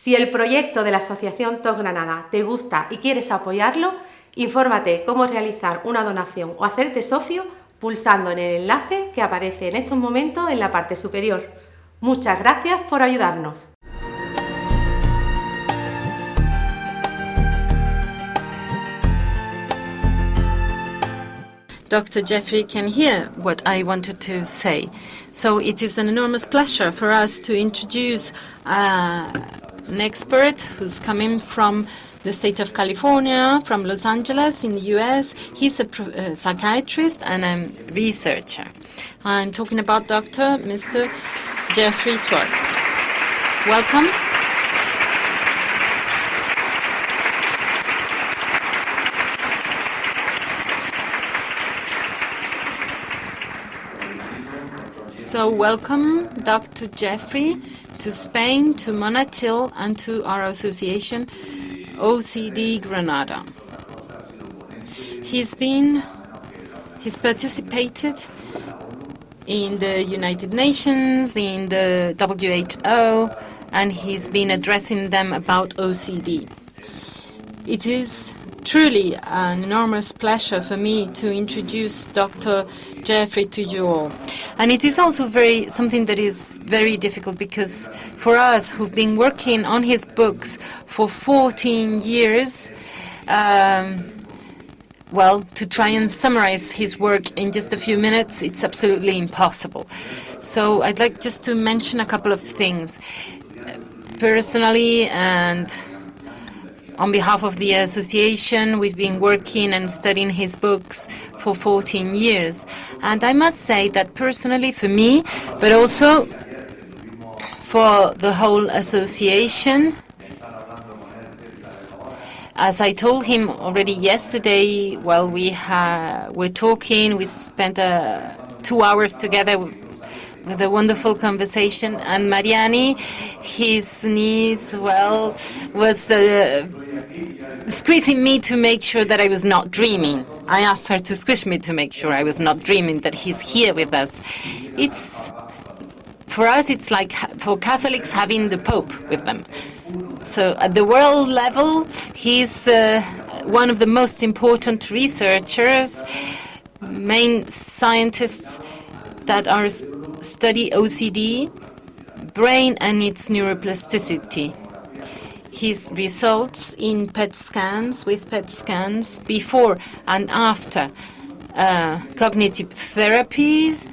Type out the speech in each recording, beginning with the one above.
Si el proyecto de la Asociación TOC Granada te gusta y quieres apoyarlo, infórmate cómo realizar una donación o hacerte socio pulsando en el enlace que aparece en estos momentos en la parte superior. Muchas gracias por ayudarnos. Dr. Jeffrey can hear what I wanted to say. So it is an enormous pleasure for us to introduce an expert who's coming from the state of California, from Los Angeles in the US. He's a psychiatrist and a researcher. I'm talking about Mr. Jeffrey Schwartz. Welcome. So welcome, Dr. Jeffrey, to Spain, to Monachill, and to our association, TOC Granada. He's participated in the United Nations, in the WHO, and he's been addressing them about OCD. It is truly an enormous pleasure for me to introduce Dr. Jeffrey to you all. And it is also something that is very difficult, because for us who've been working on his books for 14 years, well, to try and summarize his work in just a few minutes, it's absolutely impossible. So I'd like just to mention a couple of things. Personally and on behalf of the association, we've been working and studying his books for 14 years. And I must say that personally for me, but also for the whole association, as I told him already yesterday while we're talking, we spent 2 hours together with a wonderful conversation, and Mariani, his niece, well, was squeezing me to make sure that I was not dreaming. I asked her to squish me to make sure I was not dreaming, that he's here with us. For us, it's like for Catholics having the Pope with them. So at the world level, he's one of the most important researchers, main scientists that are study OCD, brain and its neuroplasticity. His results in PET scans, before and after cognitive therapies,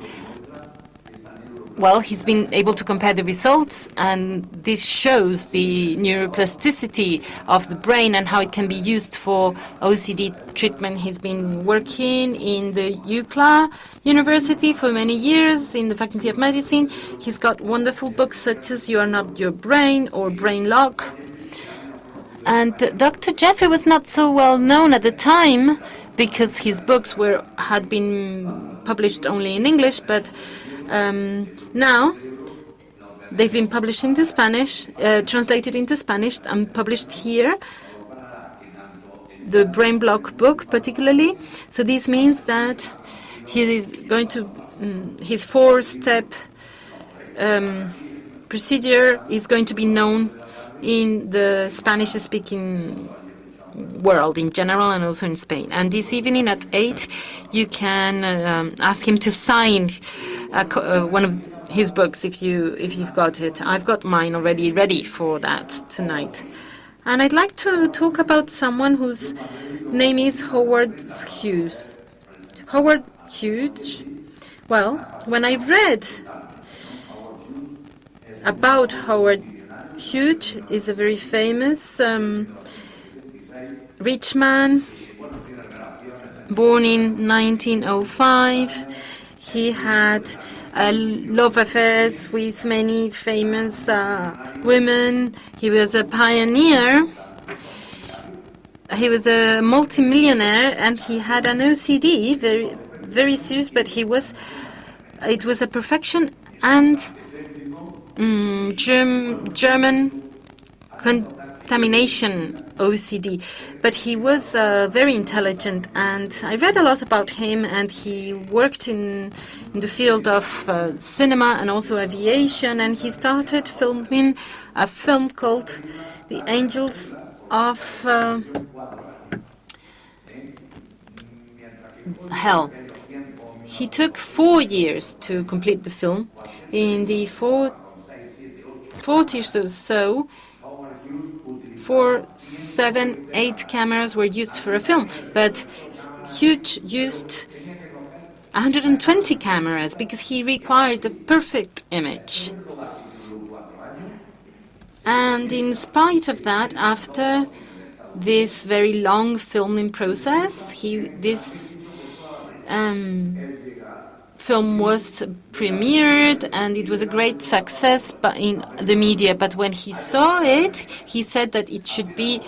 well, he's been able to compare the results, and this shows the neuroplasticity of the brain and how it can be used for OCD treatment. He's been working in the UCLA University for many years in the Faculty of Medicine. He's got wonderful books such as You Are Not Your Brain or Brain Lock. And Dr. Jeffrey was not so well known at the time because his books had been published only in English, but now they've been published into Spanish, translated into Spanish and published here, the Brain Block book particularly. So this means that he is going to, his 4-step procedure is going to be known in the Spanish-speaking world in general and also in Spain. And this evening at 8, you can ask him to sign one of his books if you've got it. I've got mine already ready for that tonight. And I'd like to talk about someone whose name is Howard Hughes. Howard Hughes, well, when I read about Howard Hughes, is a very famous rich man, born in 1905. He had love affairs with many famous women. He was a pioneer. He was a multimillionaire, and he had an OCD, very, very serious. But it was a perfection and German contamination OCD, but he was very intelligent, and I read a lot about him, and he worked in the field of cinema and also aviation, and he started filming a film called The Angels of Hell. He took 4 years to complete the film. In the 40s or so, 4, 7, 8 cameras were used for a film, but Hughes used 120 cameras because he required the perfect image. And in spite of that, after this very long filming process, this film was premiered, and it was a great success in the media. But when he saw it, he said that it should be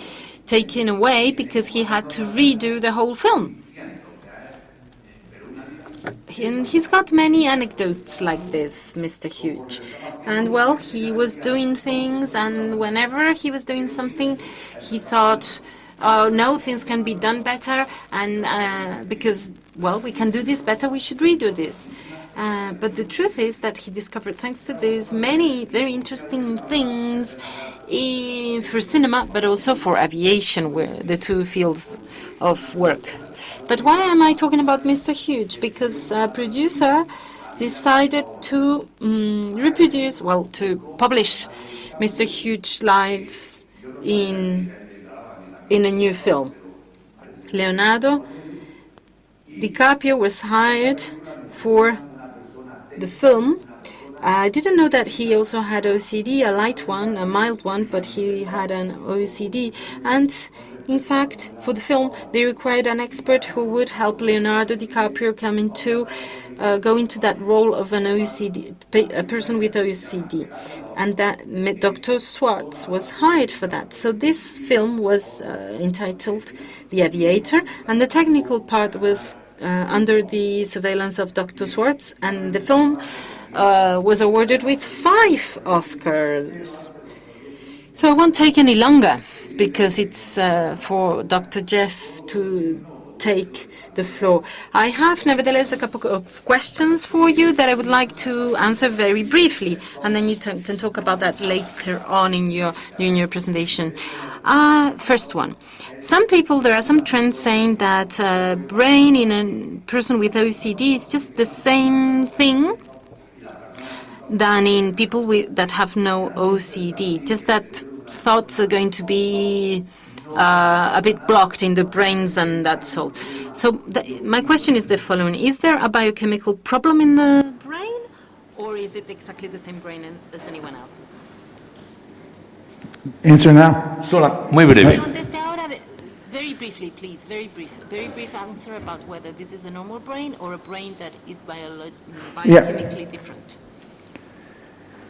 taken away because he had to redo the whole film. And he's got many anecdotes like this, Mr. Hughes. And, well, he was doing things, and whenever he was doing something, he thought, oh, no, things can be done better, and because, well, we can do this better, we should redo this. But the truth is that he discovered, thanks to this, many very interesting things for cinema, but also for aviation, where the two fields of work. But why am I talking about Mr. Hughes? Because a producer decided to to publish Mr. Hughes' lives in a new film. Leonardo DiCaprio was hired for the film. I didn't know that he also had OCD, a light one, a mild one, but he had an OCD. And in fact, for the film, they required an expert who would help Leonardo DiCaprio go into that role of an OCD, a person with OCD. And that Dr. Schwartz was hired for that. So this film was entitled The Aviator, and the technical part was under the surveillance of Dr. Schwartz, and the film was awarded with 5 Oscars. So I won't take any longer, because it's for Dr. Jeff to take the floor. I have, nevertheless, a couple of questions for you that I would like to answer very briefly, and then you can talk about that later on in your presentation. First one. There are some trends saying that brain in a person with OCD is just the same thing than in people that have no OCD, just that thoughts are going to be a bit blocked in the brains, and that's all. So my question is the following. Is there a biochemical problem in the brain, or is it exactly the same brain as anyone else? Answer now. Muy breve. Conteste ahora very briefly, please. Very brief answer about whether this is a normal brain or a brain that is biochemically different.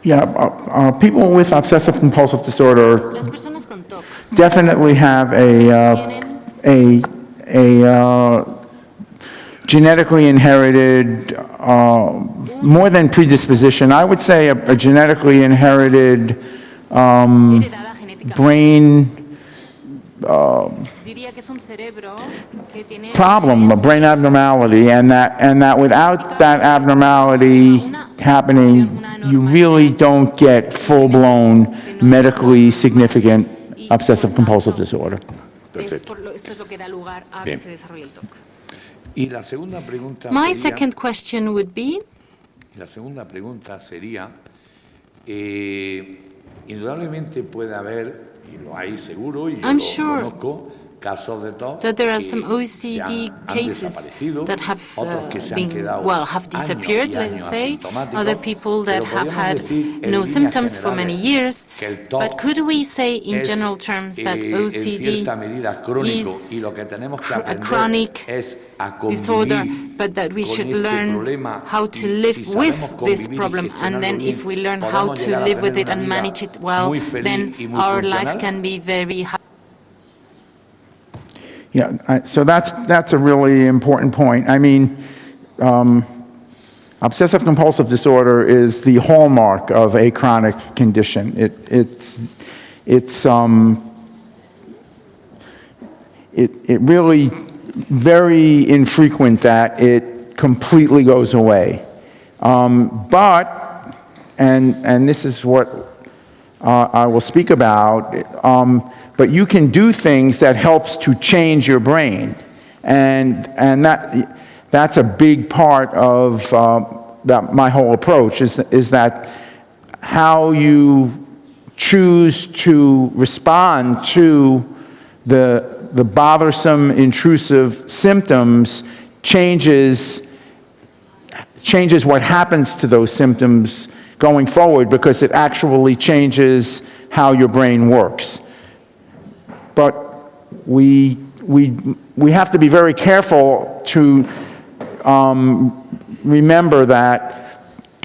Yeah, people with obsessive compulsive disorder Las personas con TOC definitely have a genetically inherited, more than predisposition, I would say a genetically inherited heredada genéticamente. brain Diría que es un cerebro que tiene problem, a brain abnormality, and that without that abnormality happening, you really don't get full-blown, medically significant obsessive compulsive disorder. Perfecto. Esto es lo que da lugar a Bien. que se desarrolle el TOC. Y la segunda pregunta My sería, second question would be, indudablemente puede haber, y lo hay seguro, y yo I'm lo sure conozco, casos de TOC that there are que some OCD han cases desaparecido, that have otros que se han quedado have años disappeared, y let's años say, asintomáticos, other people that pero have podríamos had decir, en no líneas symptoms for many generales, years. que el TOC But could we say in es, general terms that en OCD cierta medida crónico, y is lo que tenemos que a aprender chronic es a disorder, convivir but that we con should este learn problema, how to y live si with sabemos this convivir y problem, and then gestionarlo if we bien, learn how podemos to llegar a live with tener it and una vida manage it well, muy feliz then y muy our life funcional. can be very happy. Yeah, so that's a really important point. I mean, obsessive compulsive disorder is the hallmark of a chronic condition. It's it really very infrequent that it completely goes away. But this is what I will speak about, but you can do things that helps to change your brain. And that's a big part of my whole approach, is that how you choose to respond to the bothersome, intrusive symptoms changes what happens to those symptoms going forward, because it actually changes how your brain works. But we have to be very careful to remember that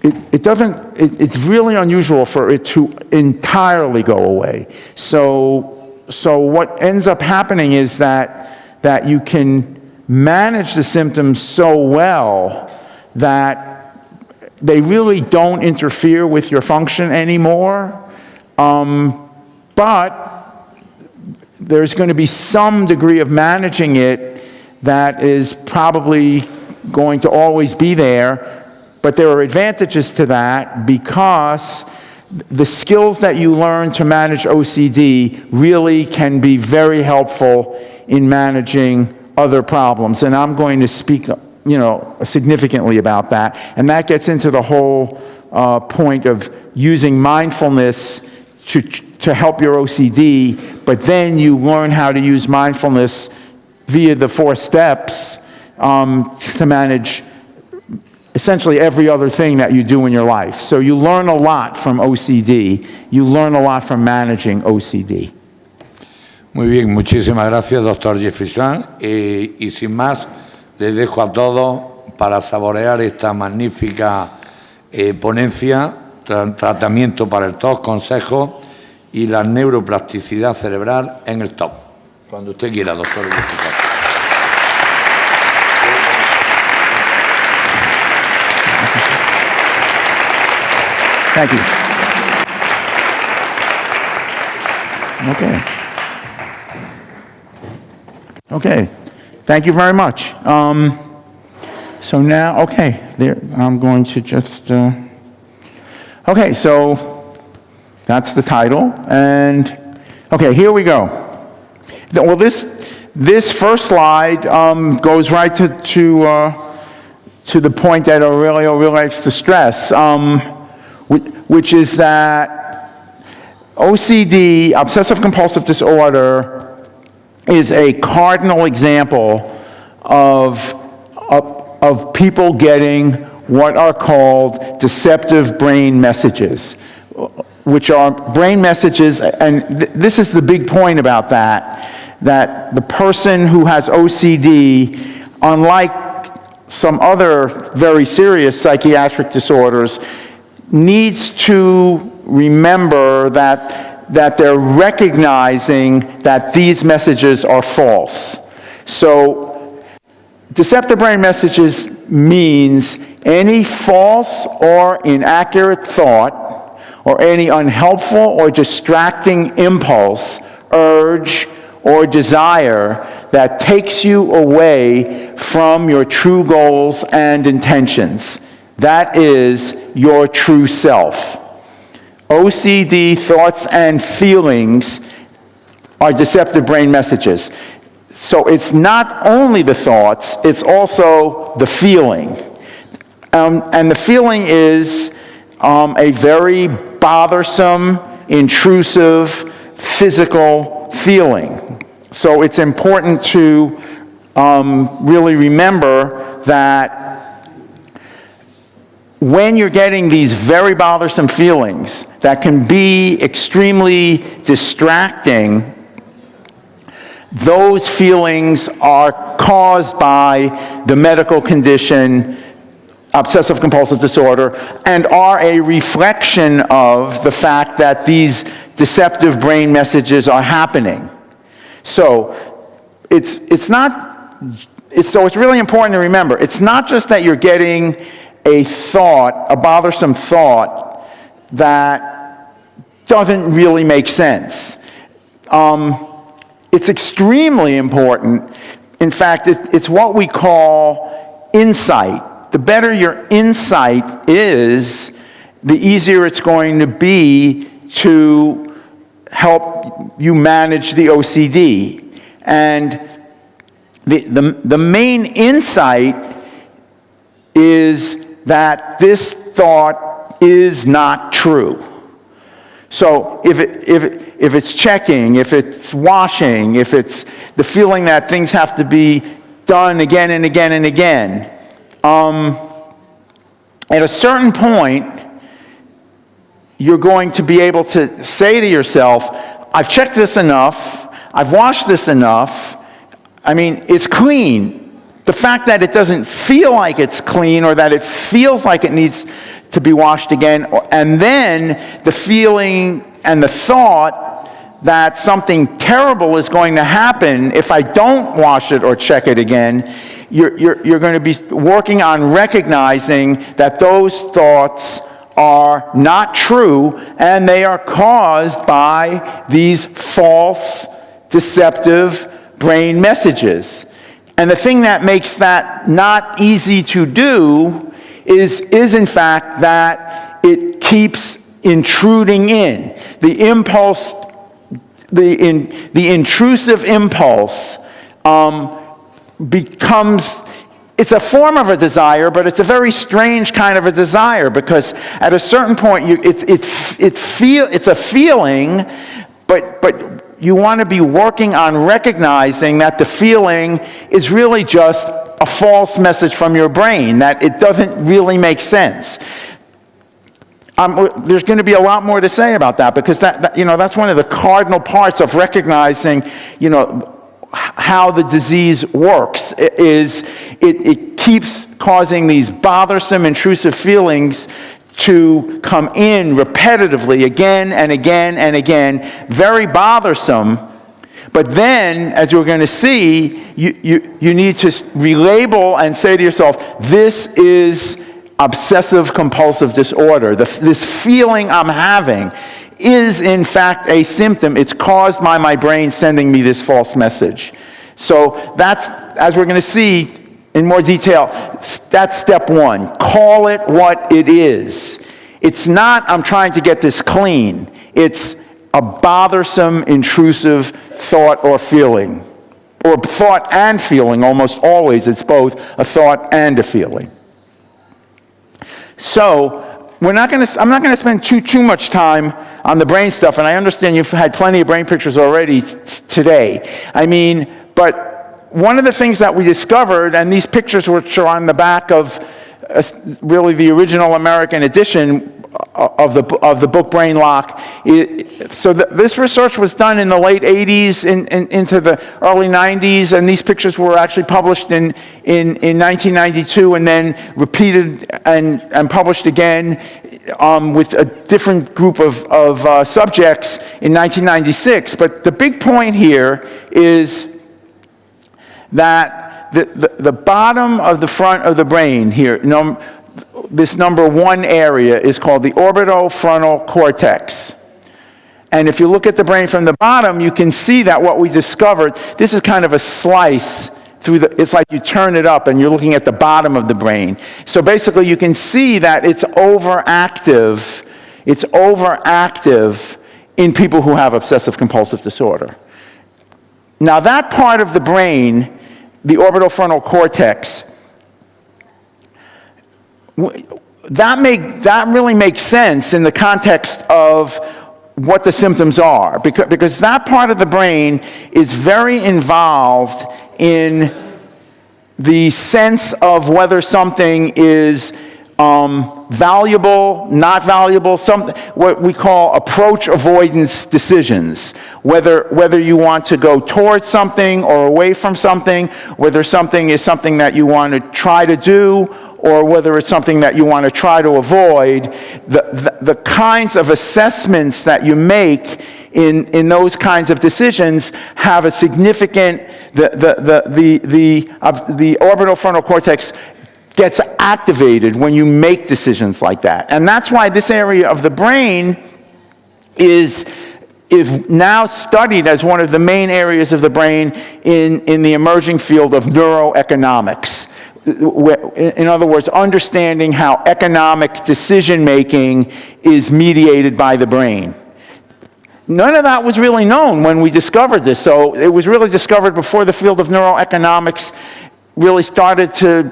it's really unusual for it to entirely go away. So what ends up happening is that you can manage the symptoms so well that they really don't interfere with your function anymore. But there's going to be some degree of managing it that is probably going to always be there. But there are advantages to that, because the skills that you learn to manage OCD really can be very helpful in managing other problems. And I'm going to speak, significantly about that. And that gets into the whole point of using mindfulness to help your OCD, but then you learn how to use mindfulness via the 4 steps to manage essentially every other thing that you do in your life. So you learn a lot from OCD. You learn a lot from managing OCD. Muy bien, muchísimas gracias, doctor Jeffrey Schwartz. Y sin más, les dejo a todos para saborear esta magnífica ponencia, tratamiento para el TOC, consejos y la neuroplasticidad cerebral en el TOC. Cuando usted quiera, doctor Jeffrey Schwartz. Thank you. Okay. Thank you very much. So now, I'm going to just... Okay, so that's the title. And, okay, here we go. Well, this first slide goes right to the point that Aurelio really likes to stress, which is that OCD, obsessive-compulsive disorder, is a cardinal example of people getting what are called deceptive brain messages, which are brain messages, and this is the big point about that the person who has OCD, unlike some other very serious psychiatric disorders, needs to remember that they're recognizing that these messages are false. So deceptive brain messages means any false or inaccurate thought or any unhelpful or distracting impulse, urge, or desire that takes you away from your true goals and intentions. That is your true self. OCD thoughts and feelings are deceptive brain messages. So it's not only the thoughts, it's also the feeling. And the feeling is a very bothersome, intrusive, physical feeling. So it's important to really remember that when you're getting these very bothersome feelings that can be extremely distracting, those feelings are caused by the medical condition obsessive-compulsive disorder and are a reflection of the fact that these deceptive brain messages are happening. So it's really important to remember, it's not just that you're getting a thought, a bothersome thought that doesn't really make sense. It's extremely important. In fact, it's what we call insight. The better your insight is, the easier it's going to be to help you manage the OCD. And the main insight is that this thought is not true. So if it's checking, if it's washing, if it's the feeling that things have to be done again and again and again, at a certain point, you're going to be able to say to yourself, I've checked this enough, I've washed this enough, I mean, it's clean. The fact that it doesn't feel like it's clean or that it feels like it needs to be washed again, and then the feeling and the thought that something terrible is going to happen if I don't wash it or check it again, you're going to be working on recognizing that those thoughts are not true and they are caused by these false, deceptive brain messages. And the thing that makes that not easy to do is in fact that it keeps intruding in. The impulse, the intrusive impulse becomes, it's a form of a desire, but it's a very strange kind of a desire, because at a certain point it's a feeling, but you want to be working on recognizing that the feeling is really just a false message from your brain, that it doesn't really make sense. There's going to be a lot more to say about that, because that's one of the cardinal parts of recognizing, how the disease works. It keeps causing these bothersome, intrusive feelings to come in repetitively again and again and again, very bothersome. But then, as we're going to see, you need to relabel and say to yourself, this is obsessive-compulsive disorder. This feeling I'm having is, in fact, a symptom. It's caused by my brain sending me this false message. So that's, as we're going to see in more detail, that's step one. Call it what it is. It's not, I'm trying to get this clean. It's a bothersome, intrusive thought or feeling. Or thought and feeling, almost always. It's both a thought and a feeling. So, I'm not going to spend too much time on the brain stuff, and I understand you've had plenty of brain pictures already today. But one of the things that we discovered, and these pictures which are on the back of really the original American edition of the book Brain Lock. This research was done in the late 80s into the early 90s, and these pictures were actually published in 1992 and then repeated and published again with a different group of subjects in 1996. But the big point here is that the bottom of the front of the brain here, this number one area, is called the orbitofrontal cortex. And if you look at the brain from the bottom, you can see that what we discovered, this is kind of a slice through it's like you turn it up and you're looking at the bottom of the brain. So basically you can see that it's overactive. It's overactive in people who have obsessive compulsive disorder. Now that part of the brain, the orbitofrontal cortex, that really makes sense in the context of what the symptoms are, because that part of the brain is very involved in the sense of whether something is valuable, not valuable, what we call approach avoidance decisions, whether you want to go towards something or away from something, whether something is something that you want to try to do, or whether it's something that you want to try to avoid. The kinds of assessments that you make in those kinds of decisions have a significant, the orbitofrontal cortex gets activated when you make decisions like that. And that's why this area of the brain is is now studied as one of the main areas of the brain in the emerging field of neuroeconomics. In other words, understanding how economic decision-making is mediated by the brain. None of that was really known when we discovered this, so it was really discovered before the field of neuroeconomics really started to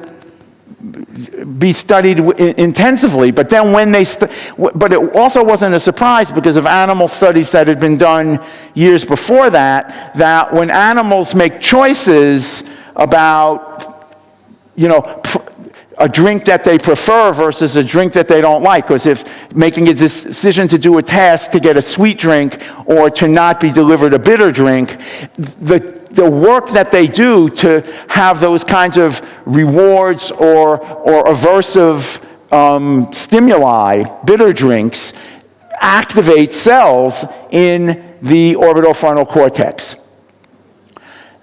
be studied intensively. But then but it also wasn't a surprise because of animal studies that had been done years before that when animals make choices about, a drink that they prefer versus a drink that they don't like, because if making a decision to do a task to get a sweet drink or to not be delivered a bitter drink, the work that they do to have those kinds of rewards or aversive stimuli, bitter drinks, activate cells in the orbitofrontal cortex.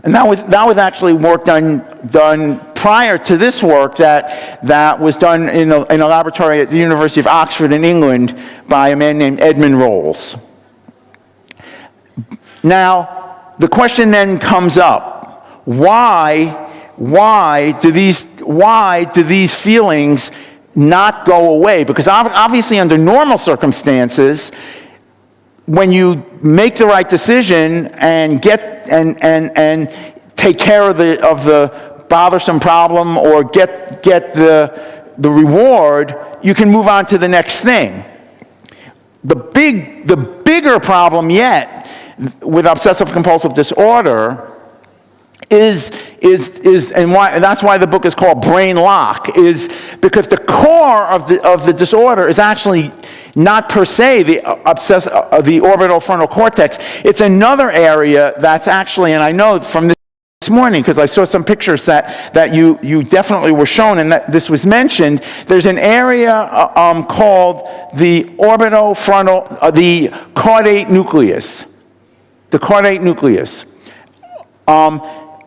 And that was actually work done prior to this work that was done in a laboratory at the University of Oxford in England by a man named Edmund Rolls. Now, the question then comes up: why do these feelings not go away? Because obviously, under normal circumstances, when you make the right decision and take care of the bothersome problem or get the reward, you can move on to the next thing. The bigger problem yet with obsessive compulsive disorder is and that's why the book is called Brain Lock, is because the core of the disorder is actually not per se the orbitofrontal cortex. It's another area that's actually, and I know from this morning, because I saw some pictures that you definitely were shown, and that this was mentioned. There's an area called the orbitofrontal, the caudate nucleus. The caudate nucleus.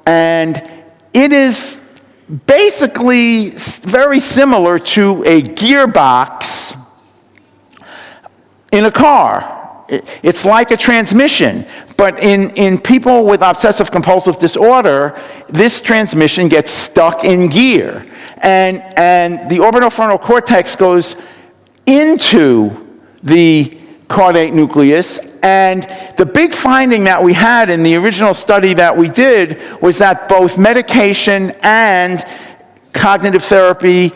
And it is basically very similar to a gearbox in a car. It's like a transmission, but in people with obsessive compulsive disorder, this transmission gets stuck in gear. And the orbitofrontal cortex goes into the caudate nucleus, and the big finding that we had in the original study that we did was that both medication and cognitive therapy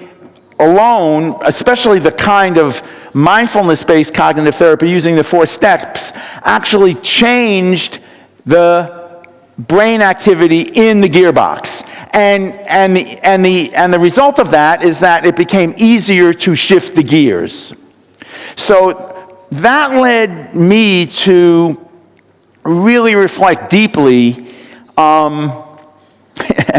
alone, especially the kind of mindfulness-based cognitive therapy using the 4 steps, actually changed the brain activity in the gearbox. And the result of that is that it became easier to shift the gears. So that led me to really reflect deeply, and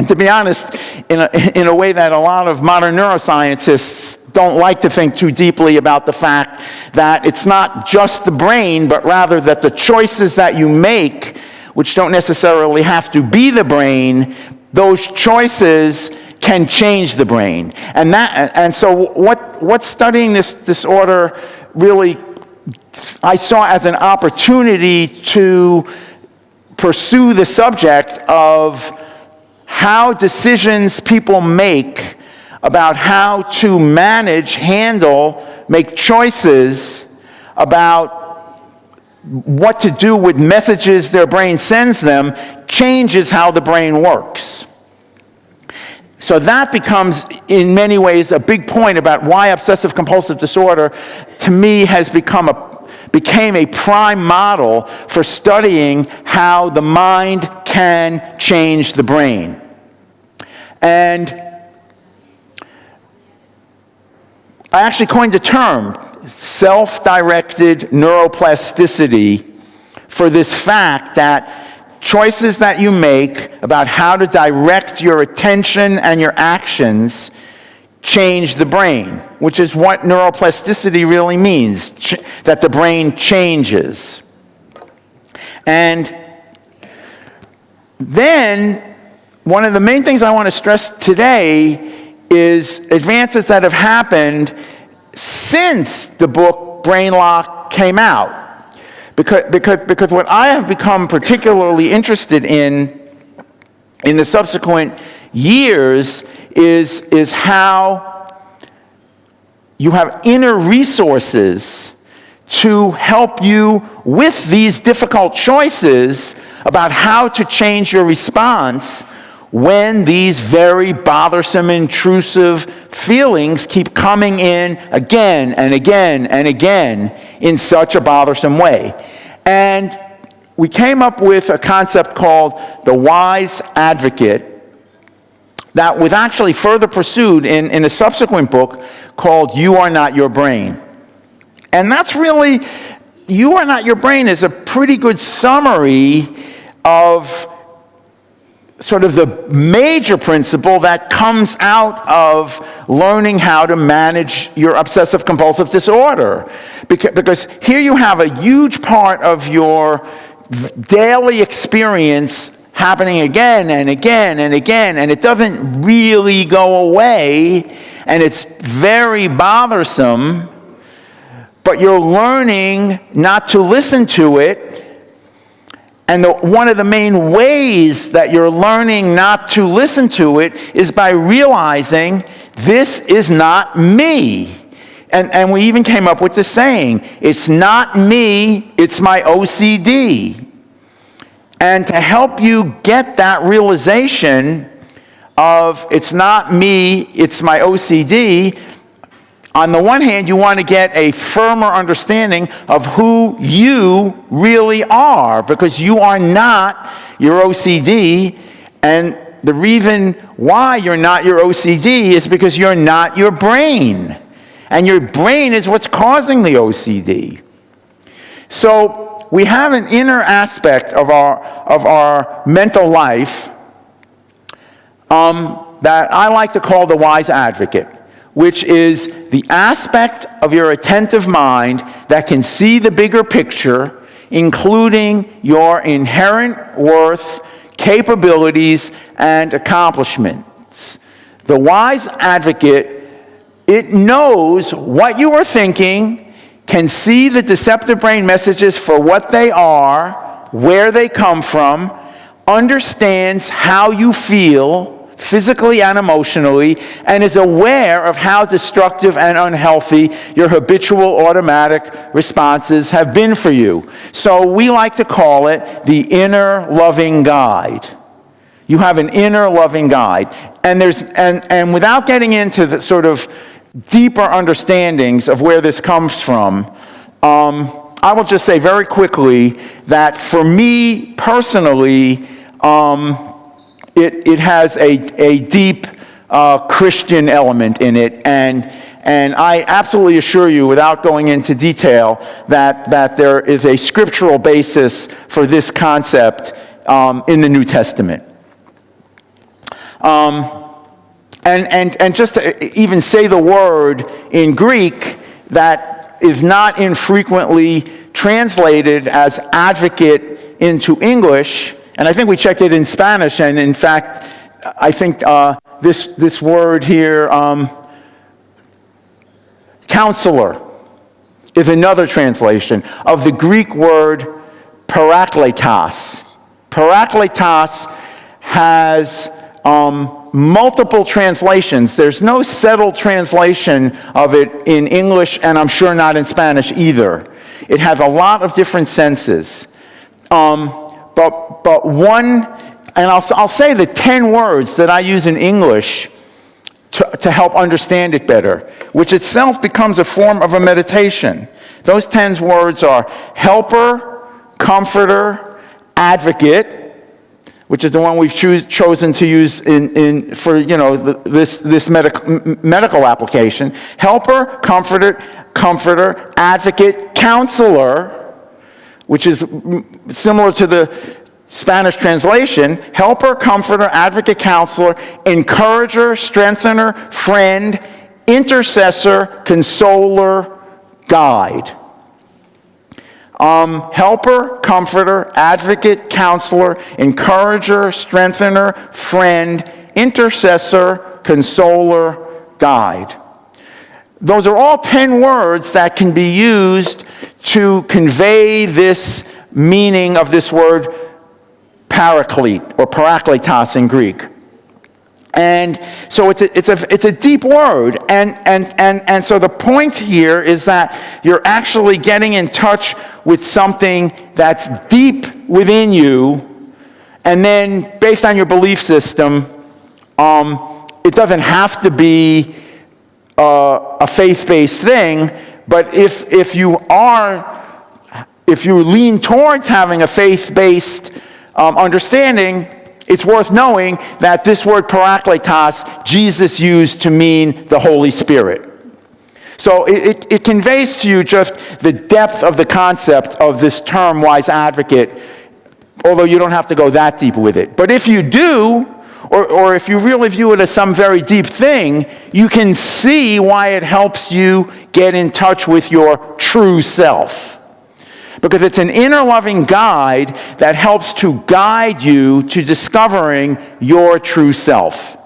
to be honest, in a way that a lot of modern neuroscientists don't like to think too deeply about the fact that it's not just the brain, but rather that the choices that you make, which don't necessarily have to be the brain, those choices can change the brain. And so what studying this disorder really I saw as an opportunity to pursue the subject of how decisions people make about how to manage, handle, make choices about what to do with messages their brain sends them changes how the brain works. So that becomes, in many ways, a big point about why obsessive compulsive disorder, to me, became a prime model for studying how the mind can change the brain. And I actually coined the term self-directed neuroplasticity for this fact that choices that you make about how to direct your attention and your actions change the brain, which is what neuroplasticity really means, that the brain changes. And then, one of the main things I want to stress today is advances that have happened since the book Brain Lock came out. Because what I have become particularly interested in the subsequent years is how you have inner resources to help you with these difficult choices about how to change your response when these very bothersome, intrusive feelings keep coming in again and again and again in such a bothersome way. And we came up with a concept called the wise advocate that was actually further pursued in a subsequent book called You Are Not Your Brain. And that's really, You Are Not Your Brain is a pretty good summary of sort of the major principle that comes out of learning how to manage your obsessive-compulsive disorder. Because here you have a huge part of your daily experience happening again and again and again, and it doesn't really go away, and it's very bothersome, but you're learning not to listen to it. And one of the main ways that you're learning not to listen to it is by realizing this is not me. And we even came up with the saying, it's not me, it's my OCD. And to help you get that realization of it's not me, it's my OCD, on the one hand, you want to get a firmer understanding of who you really are, because you are not your OCD, and the reason why you're not your OCD is because you're not your brain, and your brain is what's causing the OCD. So we have an inner aspect of our mental life that I like to call the wise advocate, which is the aspect of your attentive mind that can see the bigger picture, including your inherent worth, capabilities, and accomplishments. The wise advocate, it knows what you are thinking, can see the deceptive brain messages for what they are, where they come from, understands how you feel, physically and emotionally, and is aware of how destructive and unhealthy your habitual automatic responses have been for you. So we like to call it the inner loving guide. You have an inner loving guide. And without getting into the sort of deeper understandings of where this comes from, I will just say very quickly that for me personally, it has a deep Christian element in it, and I absolutely assure you, without going into detail, that there is a scriptural basis for this concept in the New Testament. And just to even say the word in Greek that is not infrequently translated as advocate into English. And I think we checked it in Spanish, and in fact, I think this word here, counselor, is another translation of the Greek word parakletos. Parakletos has multiple translations. There's no settled translation of it in English, and I'm sure not in Spanish either. It has a lot of different senses. But one, and I'll say the 10 words that I use in English to help understand it better, which itself becomes a form of a meditation. Those 10 words are helper, comforter, advocate, which is the one we've chosen to use for this medical application. Helper, comforter, advocate, counselor, which is similar to the Spanish translation, helper, comforter, advocate, counselor, encourager, strengthener, friend, intercessor, consoler, guide. Helper, comforter, advocate, counselor, encourager, strengthener, friend, intercessor, consoler, guide. those are all 10 words that can be used to convey this meaning of this word paraclete or parakletos in Greek. And so it's a deep word, and so the point here is that you're actually getting in touch with something that's deep within you, and then based on your belief system, it doesn't have to be a faith-based thing, but if you lean towards having a faith-based understanding, it's worth knowing that this word parakletos, Jesus used to mean the Holy Spirit. So it conveys to you just the depth of the concept of this term, wise advocate, although you don't have to go that deep with it. But if you do, or if you really view it as some very deep thing, you can see why it helps you get in touch with your true self. Because it's an inner loving guide that helps to guide you to discovering your true self,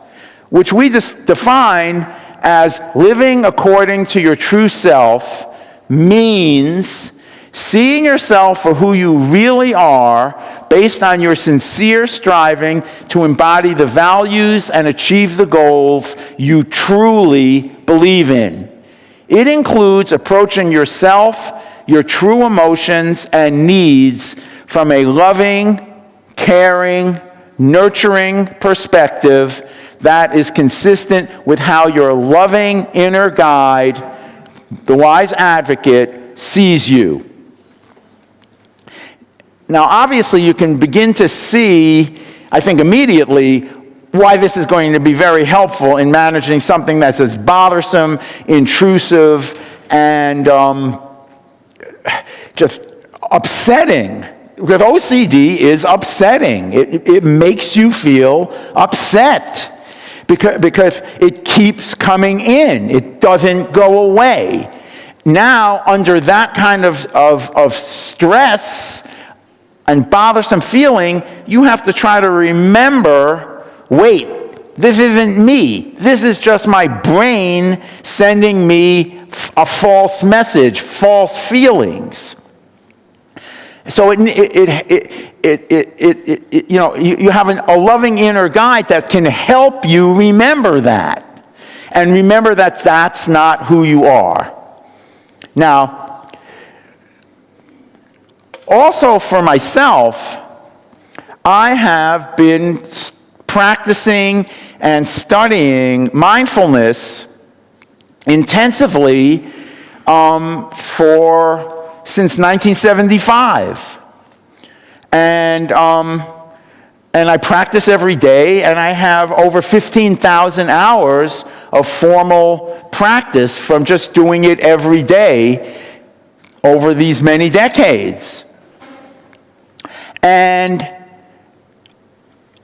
which we define as living according to your true self means seeing yourself for who you really are based on your sincere striving to embody the values and achieve the goals you truly believe in. It includes approaching yourself, your true emotions and needs from a loving, caring, nurturing perspective that is consistent with how your loving inner guide, the wise advocate, sees you. Now, obviously, you can begin to see, I think immediately, why this is going to be very helpful in managing something that's as bothersome, intrusive, and just upsetting. Because OCD is upsetting. It makes you feel upset because it keeps coming in. It doesn't go away. Now, under that kind of stress and bothersome feeling, you have to try to remember, wait, this isn't me. This is just my brain sending me a false message, false feelings. So you have a loving inner guide that can help you remember that, and remember that that's not who you are. Now, also for myself, I have been practicing and studying mindfulness intensively since 1975, and I practice every day, and I have over 15,000 hours of formal practice from just doing it every day over these many decades. And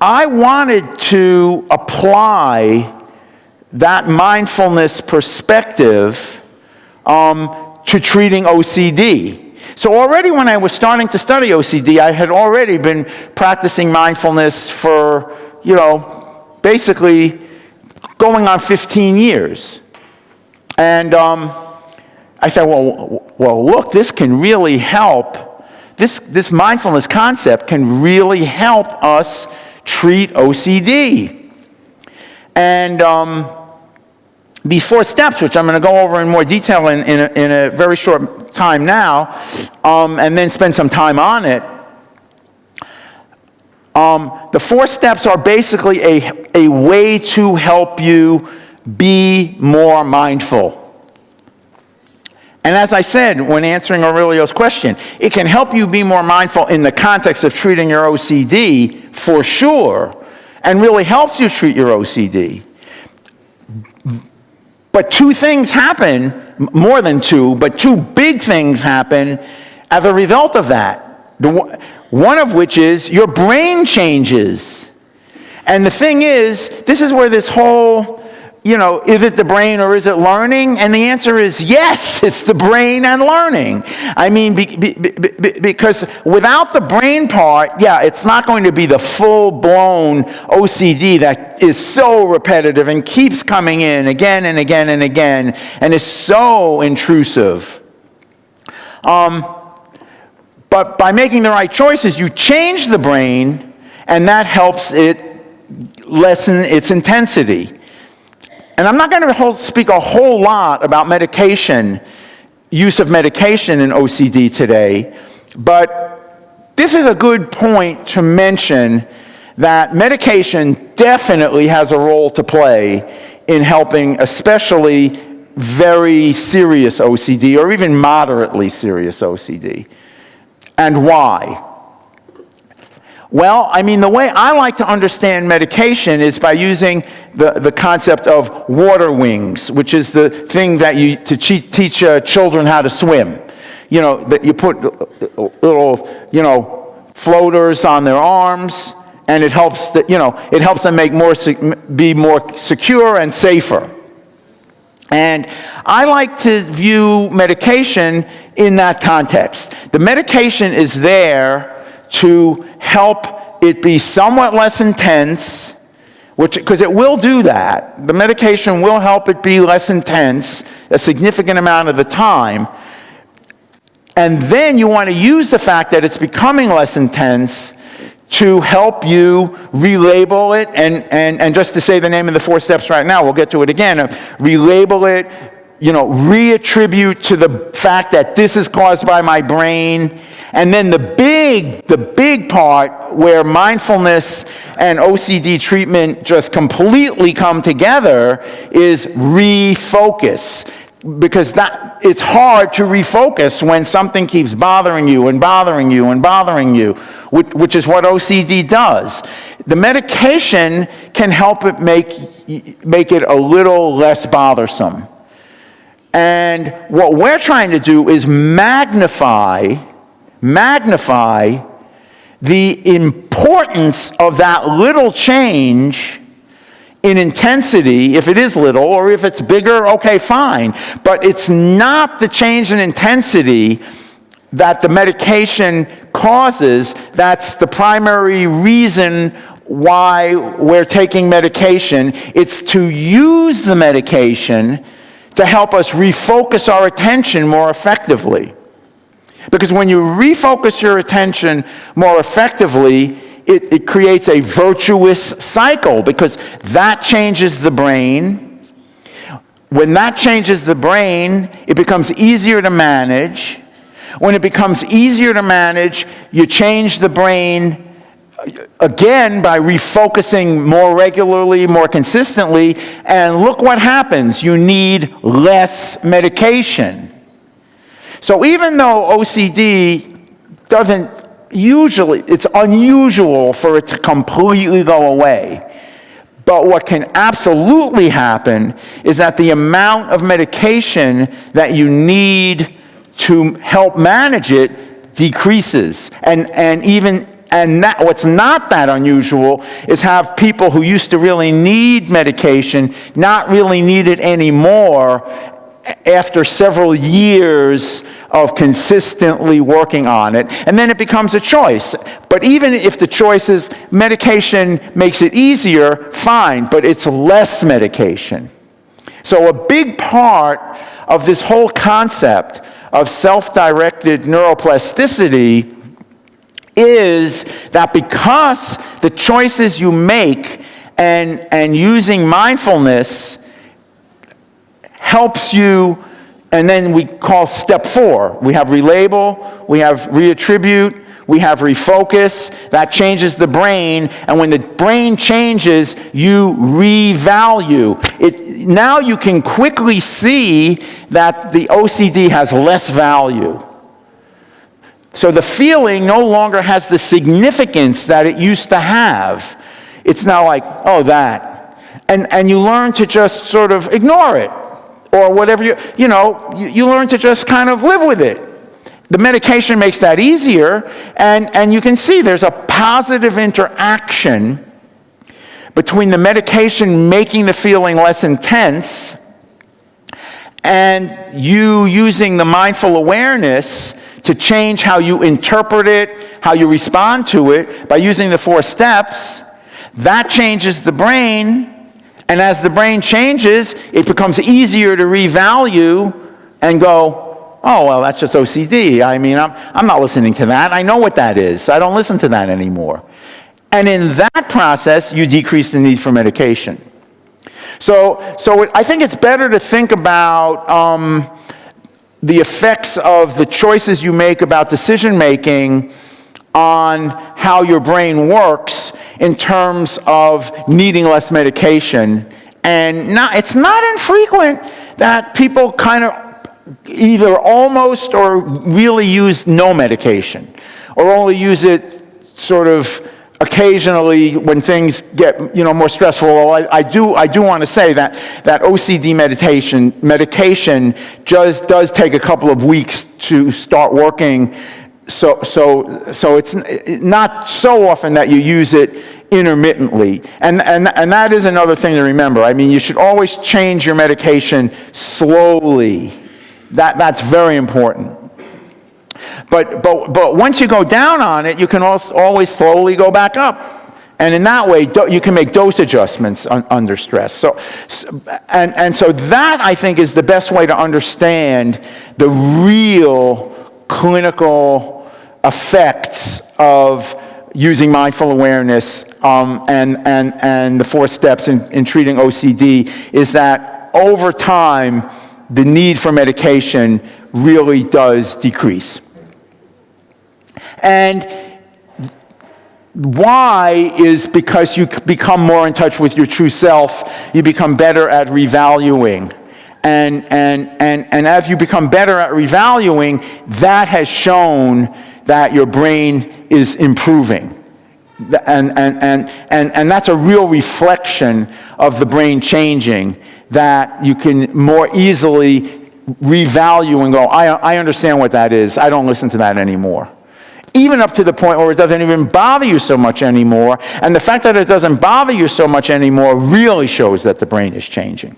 I wanted to apply that mindfulness perspective to treating OCD. So already when I was starting to study OCD, I had already been practicing mindfulness for, basically going on 15 years. And I said, well, look, this can really help. This mindfulness concept can really help us treat OCD. And these 4 steps, which I'm going to go over in more detail in a very short time now, and then spend some time on it. The 4 steps are basically a way to help you be more mindful. And as I said when answering Aurelio's question, it can help you be more mindful in the context of treating your OCD, for sure, and really helps you treat your OCD. But 2 things happen, more than 2, but 2 big things happen as a result of that. One of which is your brain changes. And the thing is, this is where this whole is it the brain or is it learning? And the answer is yes, it's the brain and learning. I mean, because without the brain part, it's not going to be the full-blown OCD that is so repetitive and keeps coming in again and again and again and is so intrusive. But by making the right choices, you change the brain, and that helps it lessen its intensity. And I'm not going to speak a whole lot about medication, use of medication in OCD today, but this is a good point to mention that medication definitely has a role to play in helping especially very serious OCD or even moderately serious OCD. And why? Well, I mean, the way I like to understand medication is by using the concept of water wings, which is the thing that to teach children how to swim. That you put little, floaters on their arms, and it helps them be more secure and safer. And I like to view medication in that context. The medication is there to help it be somewhat less intense, because it will do that. The medication will help it be less intense a significant amount of the time. And then you want to use the fact that it's becoming less intense to help you relabel it, and just to say the name of the 4 steps right now, we'll get to it again, relabel it, reattribute to the fact that this is caused by my brain. And then the big part where mindfulness and OCD treatment just completely come together is refocus. Because it's hard to refocus when something keeps bothering you and bothering you and bothering you, which is what OCD does. The medication can help it make it a little less bothersome. And what we're trying to do is magnify the importance of that little change in intensity, if it is little, or if it's bigger, okay, fine. But it's not the change in intensity that the medication causes that's the primary reason why we're taking medication. It's to use the medication to help us refocus our attention more effectively. Because when you refocus your attention more effectively, it creates a virtuous cycle, because that changes the brain. When that changes the brain, it becomes easier to manage. When it becomes easier to manage, you change the brain again by refocusing more regularly, more consistently, and look what happens. You need less medication. So even though OCD it's unusual for it to completely go away. But what can absolutely happen is that the amount of medication that you need to help manage it decreases. What's not that unusual is have people who used to really need medication not really need it anymore after several years of consistently working on it, and then it becomes a choice. But even if the choice is medication makes it easier, fine, but it's less medication. So a big part of this whole concept of self-directed neuroplasticity is that because the choices you make and using mindfulness helps you, and then we call step 4. We have relabel, we have reattribute, we have refocus. That changes the brain, and when the brain changes, you revalue. Now you can quickly see that the OCD has less value. So the feeling no longer has the significance that it used to have. It's now like, oh, that. And you learn to just sort of ignore it. Or whatever you learn to just kind of live with it. The medication makes that easier, and you can see there's a positive interaction between the medication making the feeling less intense and you using the mindful awareness to change how you interpret it, how you respond to it by using the 4 steps, that changes the brain. And as the brain changes, it becomes easier to revalue and go, oh, well, that's just OCD. I mean, I'm not listening to that. I know what that is. I don't listen to that anymore. And in that process, you decrease the need for medication. So I think it's better to think about the effects of the choices you make about decision-making on how your brain works in terms of needing less medication. And it's not infrequent that people kind of either almost or really use no medication, or only use it sort of occasionally when things get more stressful. Well, I do want to say that OCD medication just does take a couple of weeks to start working. So it's not so often that you use it intermittently. And that is another thing to remember. I mean, you should always change your medication slowly. That's very important. But once you go down on it, you can always slowly go back up. And in that way, you can make dose adjustments under stress. So that, I think, is the best way to understand the real clinical effects of using mindful awareness and the 4 steps in treating OCD, is that over time, the need for medication really does decrease. And why is because you become more in touch with your true self, you become better at revaluing. And as you become better at revaluing, that has shown that your brain is improving. And that's a real reflection of the brain changing, that you can more easily revalue and go, I understand what that is. I don't listen to that anymore. Even up to the point where it doesn't even bother you so much anymore. And the fact that it doesn't bother you so much anymore really shows that the brain is changing.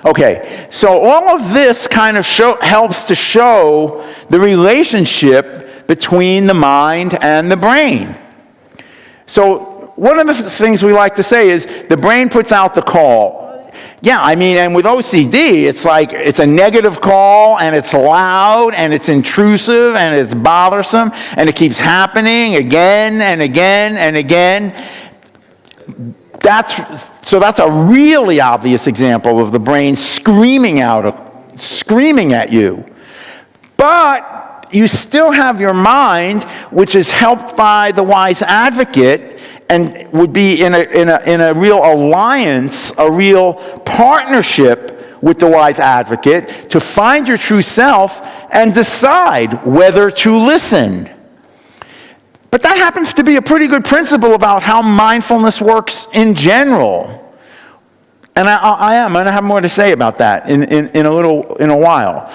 Okay, so all of this kind of helps to show the relationship between the mind and the brain. So one of the things we like to say is the brain puts out the call. Yeah, I mean, and with OCD, it's like it's a negative call, and it's loud, and it's intrusive, and it's bothersome, and it keeps happening again and again and again. That's a really obvious example of the brain screaming at you. But you still have your mind, which is helped by the wise advocate, and would be in a real alliance, a real partnership with the wise advocate to find your true self and decide whether to listen. But that happens to be a pretty good principle about how mindfulness works in general. And I'm going to have more to say about that in a while.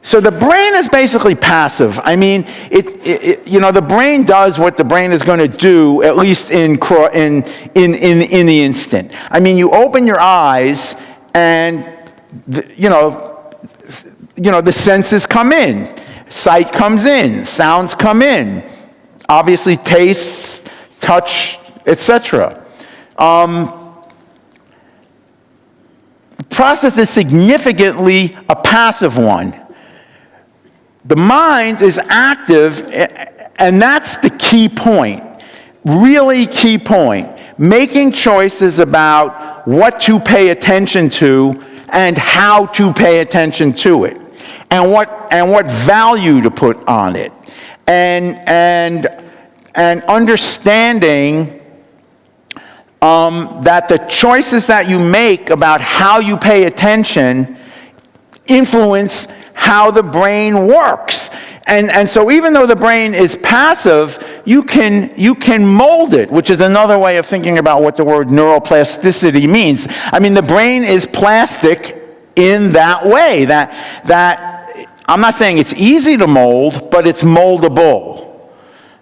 So the brain is basically passive. I mean, the brain does what the brain is going to do, at least in the instant. I mean, you open your eyes, and the senses come in, sight comes in, sounds come in, obviously taste, touch, etc. The process is significantly a passive one. The mind is active, and that's the key point, really key point. Making choices about what to pay attention to and how to pay attention to it, and what value to put on it, and understanding that the choices that you make about how you pay attention influence how the brain works. And so even though the brain is passive, you can mold it, which is another way of thinking about what the word neuroplasticity means. I mean, the brain is plastic in that way, that I'm not saying it's easy to mold, but it's moldable.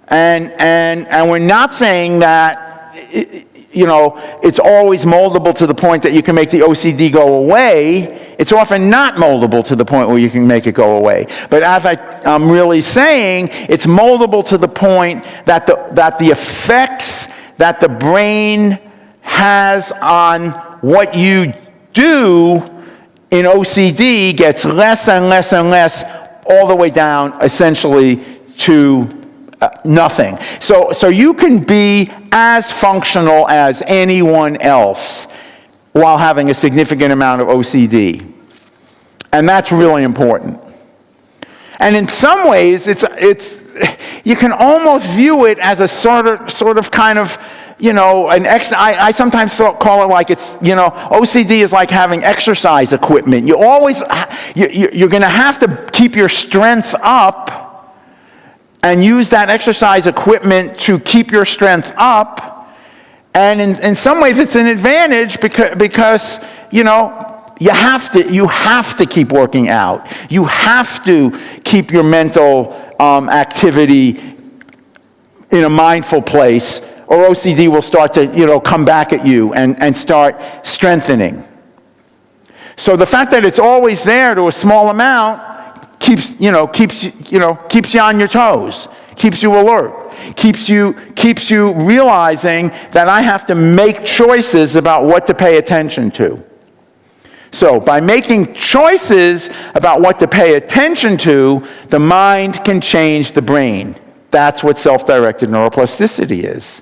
And we're not saying that it's always moldable to the point that you can make the OCD go away. It's often not moldable to the point where you can make it go away. But as I'm really saying, it's moldable to the point that the effects that the brain has on what you do in OCD gets less and less and less, all the way down essentially to nothing. So you can be as functional as anyone else while having a significant amount of OCD. And that's really important. And in some ways, it's you can almost view it as a sort of kind of, an I sometimes call it like it's, OCD is like having exercise equipment. You're going to have to keep your strength up and use that exercise equipment to keep your strength up. And in some ways it's an advantage because you have to keep working out. You have to keep your mental activity in a mindful place, or OCD will start to come back at you and start strengthening. So the fact that it's always there to a small amount keeps you on your toes, keeps you alert, keeps you realizing that I have to make choices about what to pay attention to. So by making choices about what to pay attention to, the mind can change the brain. That's what self-directed neuroplasticity is.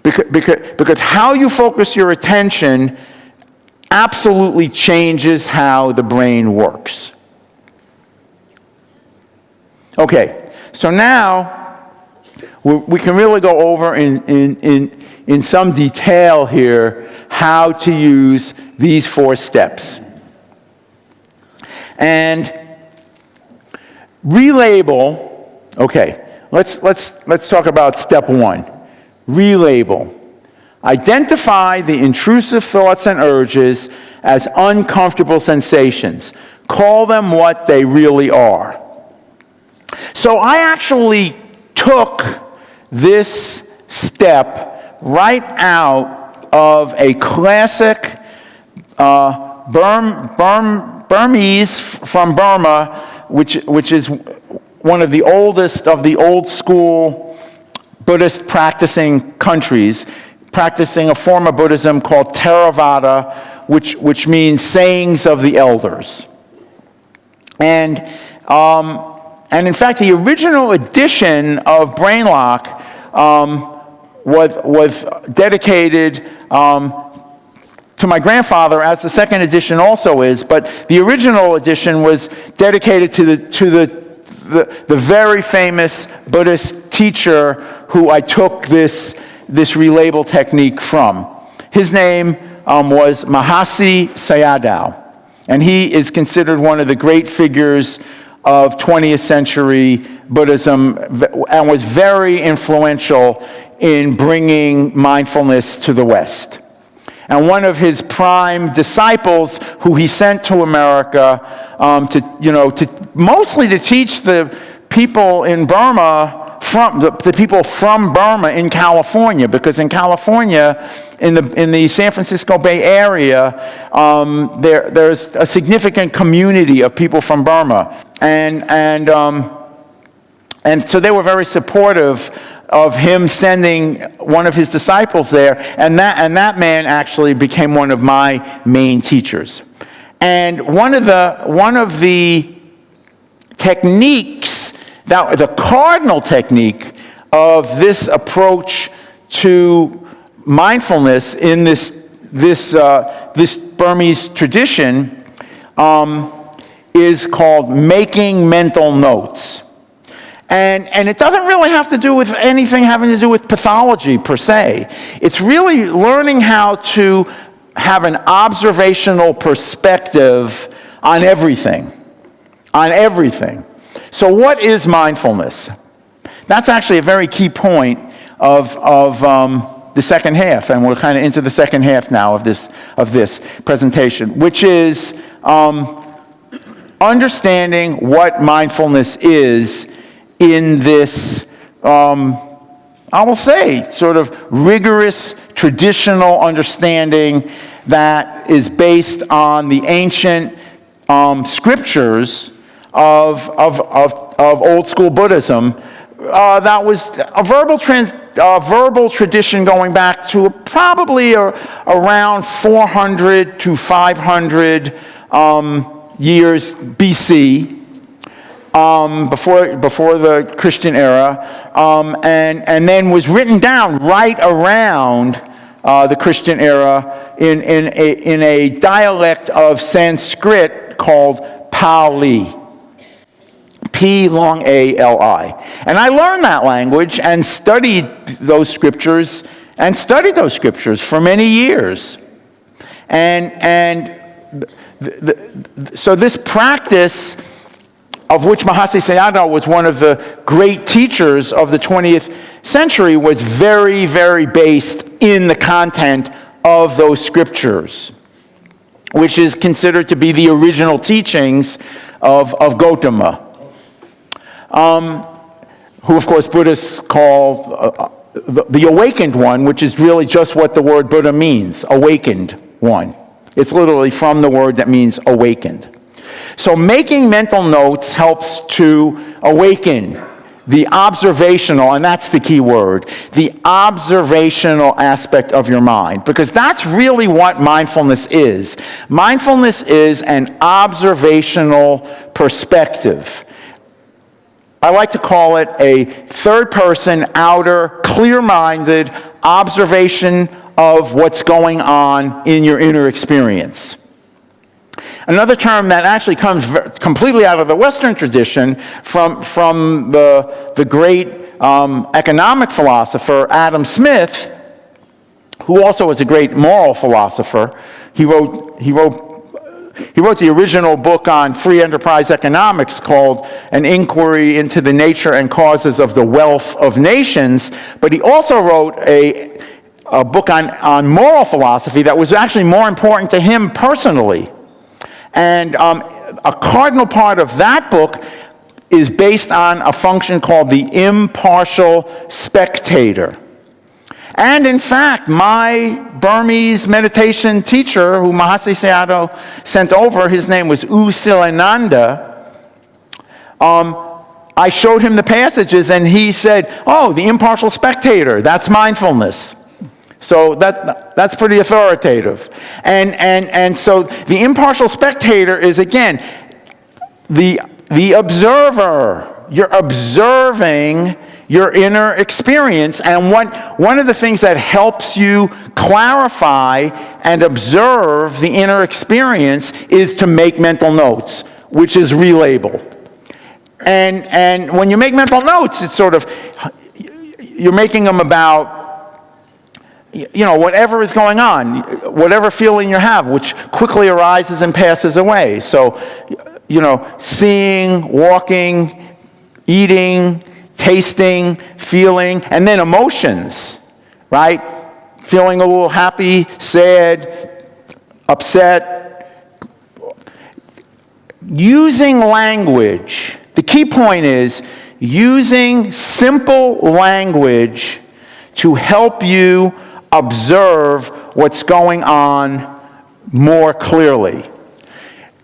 Because how you focus your attention absolutely changes how the brain works. Okay, so now we can really go over in some detail here how to use these 4 steps. And relabel, okay, let's talk about step 1. Relabel. Identify the intrusive thoughts and urges as uncomfortable sensations. Call them what they really are. So I actually took this step right out of a classic Burmese from Burma, which is one of the oldest of the old school Buddhist practicing countries, practicing a form of Buddhism called Theravada, which means sayings of the elders. And in fact, the original edition of Brainlock was dedicated to my grandfather, as the second edition also is. But the original edition was dedicated to the very famous Buddhist teacher who I took this relabel technique from. His name was Mahasi Sayadaw, and he is considered one of the great figures of 20th century Buddhism and was very influential in bringing mindfulness to the West. And one of his prime disciples, who he sent to America mostly to teach the people in Burma, the people from Burma in California, because in California, in the San Francisco Bay Area, there's a significant community of people from Burma, and so they were very supportive of him sending one of his disciples there, and that man actually became one of my main teachers. And one of the techniques, the cardinal technique of this approach to mindfulness in this Burmese tradition is called making mental notes. And it doesn't really have to do with anything having to do with pathology per se. It's really learning how to have an observational perspective on everything. So what is mindfulness? That's actually a very key point of the second half, and we're kind of into the second half now of this presentation, which is understanding what mindfulness is in this, I will say, sort of rigorous traditional understanding that is based on the ancient scriptures of old school Buddhism. That was a verbal tradition going back to probably around 400 to 500 years BC, before the Christian era, and then was written down right around the Christian era in a dialect of Sanskrit called Pali. P-long-A-L-I. And I learned that language and studied those scriptures for many years. So this practice, of which Mahasi Sayadaw was one of the great teachers of the 20th century, was very, very based in the content of those scriptures, which is considered to be the original teachings of Gautama, who, of course, Buddhists call the awakened one, which is really just what the word Buddha means, awakened one. It's literally from the word that means awakened. So making mental notes helps to awaken the observational, and that's the key word, the observational aspect of your mind, because that's really what mindfulness is. Mindfulness is an observational perspective. I like to call it a third-person, outer, clear-minded observation of what's going on in your inner experience. Another term that actually comes completely out of the Western tradition from the great economic philosopher Adam Smith, who also was a great moral philosopher. He wrote the original book on free enterprise economics called An Inquiry into the Nature and Causes of the Wealth of Nations, but he also wrote a book on moral philosophy that was actually more important to him personally. And a cardinal part of that book is based on a function called the impartial spectator. And in fact, my Burmese meditation teacher, who Mahasi Sayadaw sent over, his name was U Silananda, I showed him the passages and he said, oh, the impartial spectator, that's mindfulness. So that's pretty authoritative. And so the impartial spectator is, again, the observer. You're observing your inner experience. And one of the things that helps you clarify and observe the inner experience is to make mental notes, which is relabel. And when you make mental notes, it's sort of, you're making them about, whatever is going on, whatever feeling you have, which quickly arises and passes away. So, seeing, walking, eating, tasting, feeling, and then emotions, right? Feeling a little happy, sad, upset. Using language. The key point is using simple language to help you observe what's going on more clearly.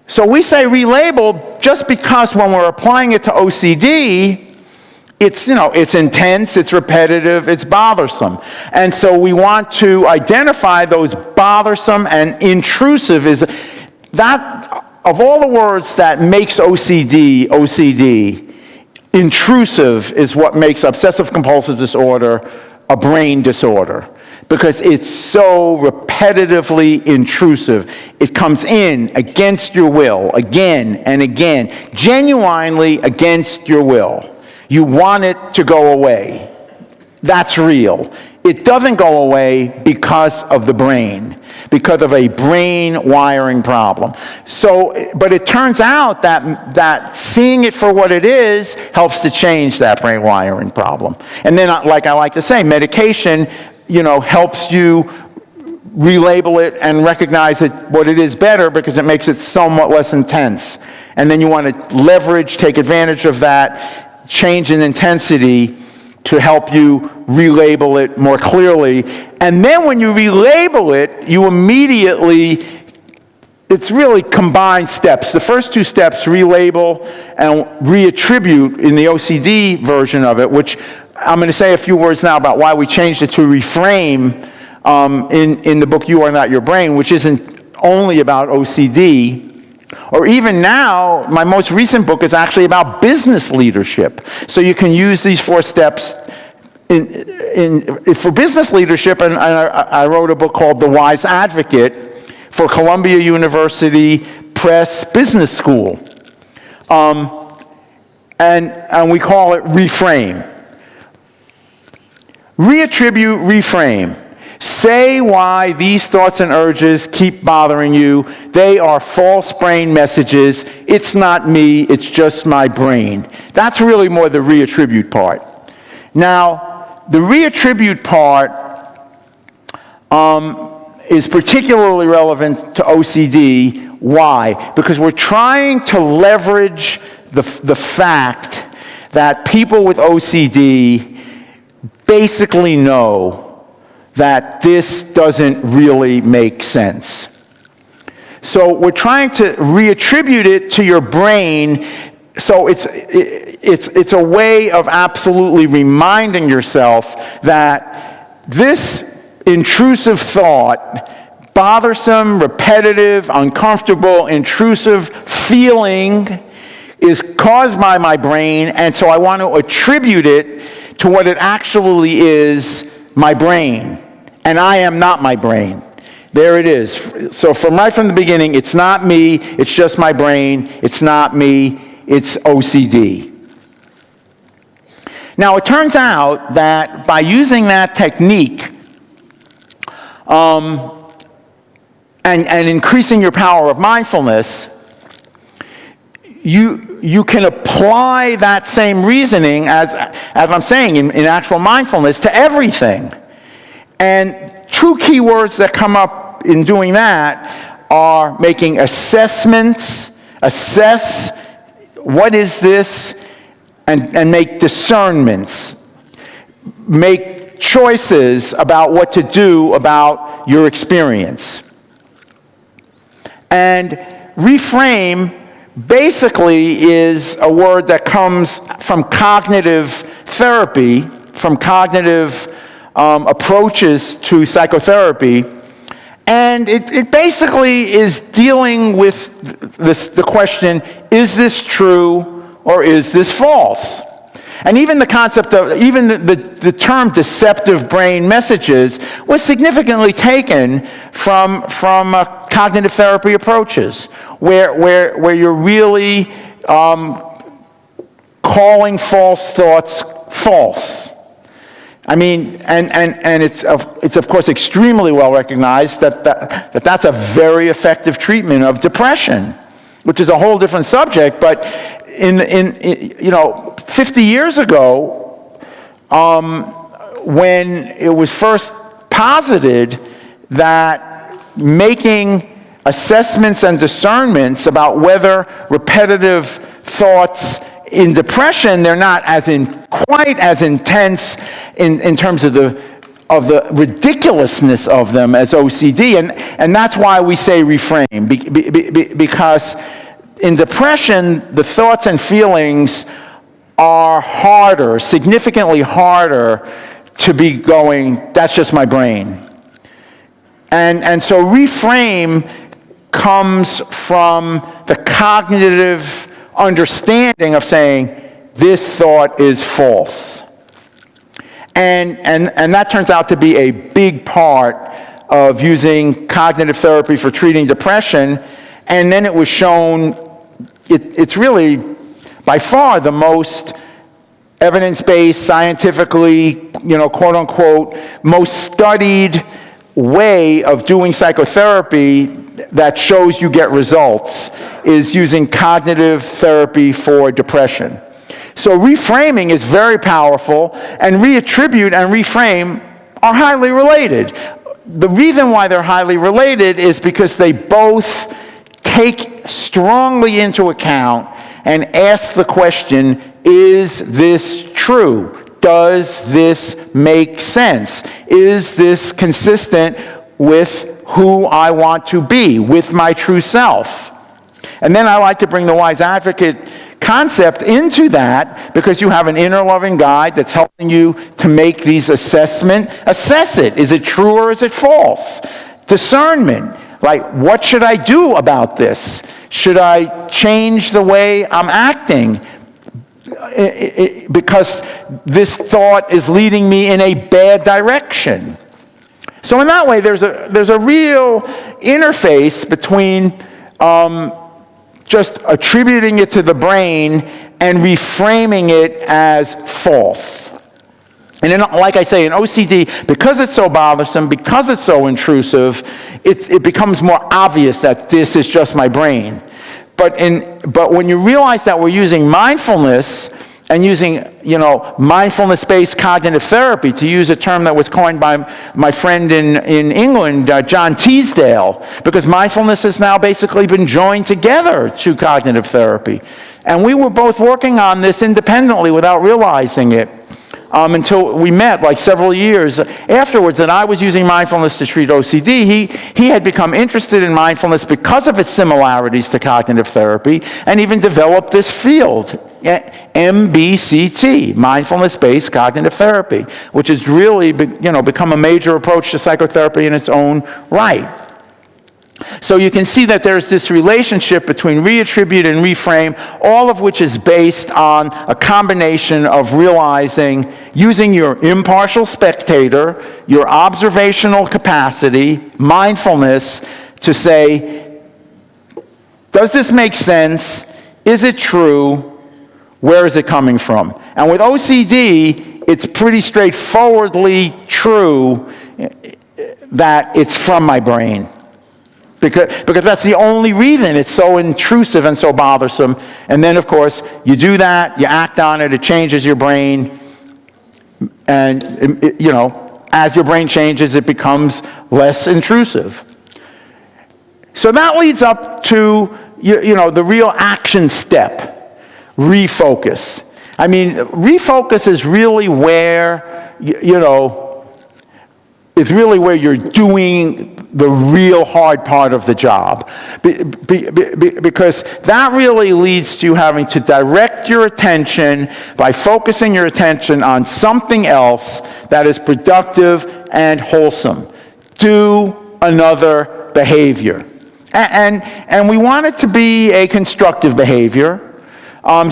So we say relabel just because when we're applying it to OCD, it's intense, it's repetitive, it's bothersome. And so we want to identify those bothersome and intrusive. Is that, of all the words that makes OCD, intrusive is what makes obsessive compulsive disorder a brain disorder, because it's so repetitively intrusive. It comes in against your will, again and again, genuinely against your will. You want it to go away. That's real. It doesn't go away because of the brain, because of a brain wiring problem. So, but it turns out that seeing it for what it is helps to change that brain wiring problem. And then, like I like to say, medication, helps you relabel it and recognize it what it is better, because it makes it somewhat less intense. And then you want to leverage, take advantage of that change in intensity to help you relabel it more clearly. And then when you relabel it, you immediately, it's really combined steps. The first two steps, relabel and reattribute in the OCD version of it, which I'm going to say a few words now about why we changed it to reframe in the book You Are Not Your Brain, which isn't only about OCD. Or even now, my most recent book is actually about business leadership. So you can use these 4 steps for business leadership, and I wrote a book called The Wise Advocate for Columbia University Press Business School. And we call it Reframe. Reattribute, reframe. Say why these thoughts and urges keep bothering you. They are false brain messages. It's not me, it's just my brain. That's really more the reattribute part. Now, the reattribute part is particularly relevant to OCD. Why? Because we're trying to leverage the fact that people with OCD basically know that this doesn't really make sense. So we're trying to reattribute it to your brain. So it's a way of absolutely reminding yourself that this intrusive thought, bothersome, repetitive, uncomfortable, intrusive feeling is caused by my brain, and so I want to attribute it to what it actually is, my brain. And I am not my brain. There it is. So right from the beginning, it's not me, it's just my brain. It's not me, it's OCD. Now, it turns out that by using that technique and increasing your power of mindfulness, you can apply that same reasoning, as I'm saying, in actual mindfulness to everything. And 2 key words that come up in doing that are making assessments, assess what is this, and make discernments. Make choices about what to do about your experience. And reframe basically is a word that comes from cognitive therapy, from cognitive approaches to psychotherapy, and it basically is dealing with the question, is this true or is this false? And even the concept of, even the term deceptive brain messages was significantly taken from cognitive therapy approaches, where you're really calling false thoughts false. I mean, and it's of course extremely well recognized that that's a very effective treatment of depression, which is a whole different subject. But in 50 years ago, when it was first posited that making assessments and discernments about whether repetitive thoughts in depression, they're not quite as intense in terms of the ridiculousness of them as OCD, and that's why we say reframe, because in depression, the thoughts and feelings are harder, significantly harder to be going, that's just my brain. And so reframe comes from the cognitive understanding of saying, this thought is false. And that turns out to be a big part of using cognitive therapy for treating depression. And then it was shown, it's really by far the most evidence-based, scientifically, quote unquote, most studied way of doing psychotherapy that shows you get results is using cognitive therapy for depression. So reframing is very powerful, and reattribute and reframe are highly related. The reason why they're highly related is because they both take strongly into account and ask the question, is this true? Does this make sense? Is this consistent with who I want to be, with my true self? And then I like to bring the wise advocate concept into that, because you have an inner loving guide that's helping you to make these assessments. Assess it. Is it true or is it false? Discernment. Like, what should I do about this? Should I change the way I'm acting? Because this thought is leading me in a bad direction. So in that way, there's a real interface between just attributing it to the brain and reframing it as false. And then, like I say, in OCD, because it's so bothersome, because it's so intrusive, it becomes more obvious that this is just my brain. But when you realize that we're using mindfulness and using, mindfulness-based cognitive therapy, to use a term that was coined by my friend in England, John Teasdale, because mindfulness has now basically been joined together to cognitive therapy. And we were both working on this independently without realizing it. Until we met like several years afterwards, and I was using mindfulness to treat OCD. He had become interested in mindfulness because of its similarities to cognitive therapy, and even developed this field, MBCT, mindfulness-based cognitive therapy, which has really become a major approach to psychotherapy in its own right. So you can see that there's this relationship between reattribute and reframe, all of which is based on a combination of realizing, using your impartial spectator, your observational capacity, mindfulness, to say, does this make sense? Is it true? Where is it coming from? And with OCD, it's pretty straightforwardly true that it's from my brain. Because that's the only reason it's so intrusive and so bothersome. And then, of course, you do that, you act on it, it changes your brain. And, as your brain changes, it becomes less intrusive. So that leads up to, the real action step, refocus. I mean, refocus is really where, is really where you're doing the real hard part of the job. Because that really leads to you having to direct your attention by focusing your attention on something else that is productive and wholesome. Do another behavior. And we want it to be a constructive behavior. And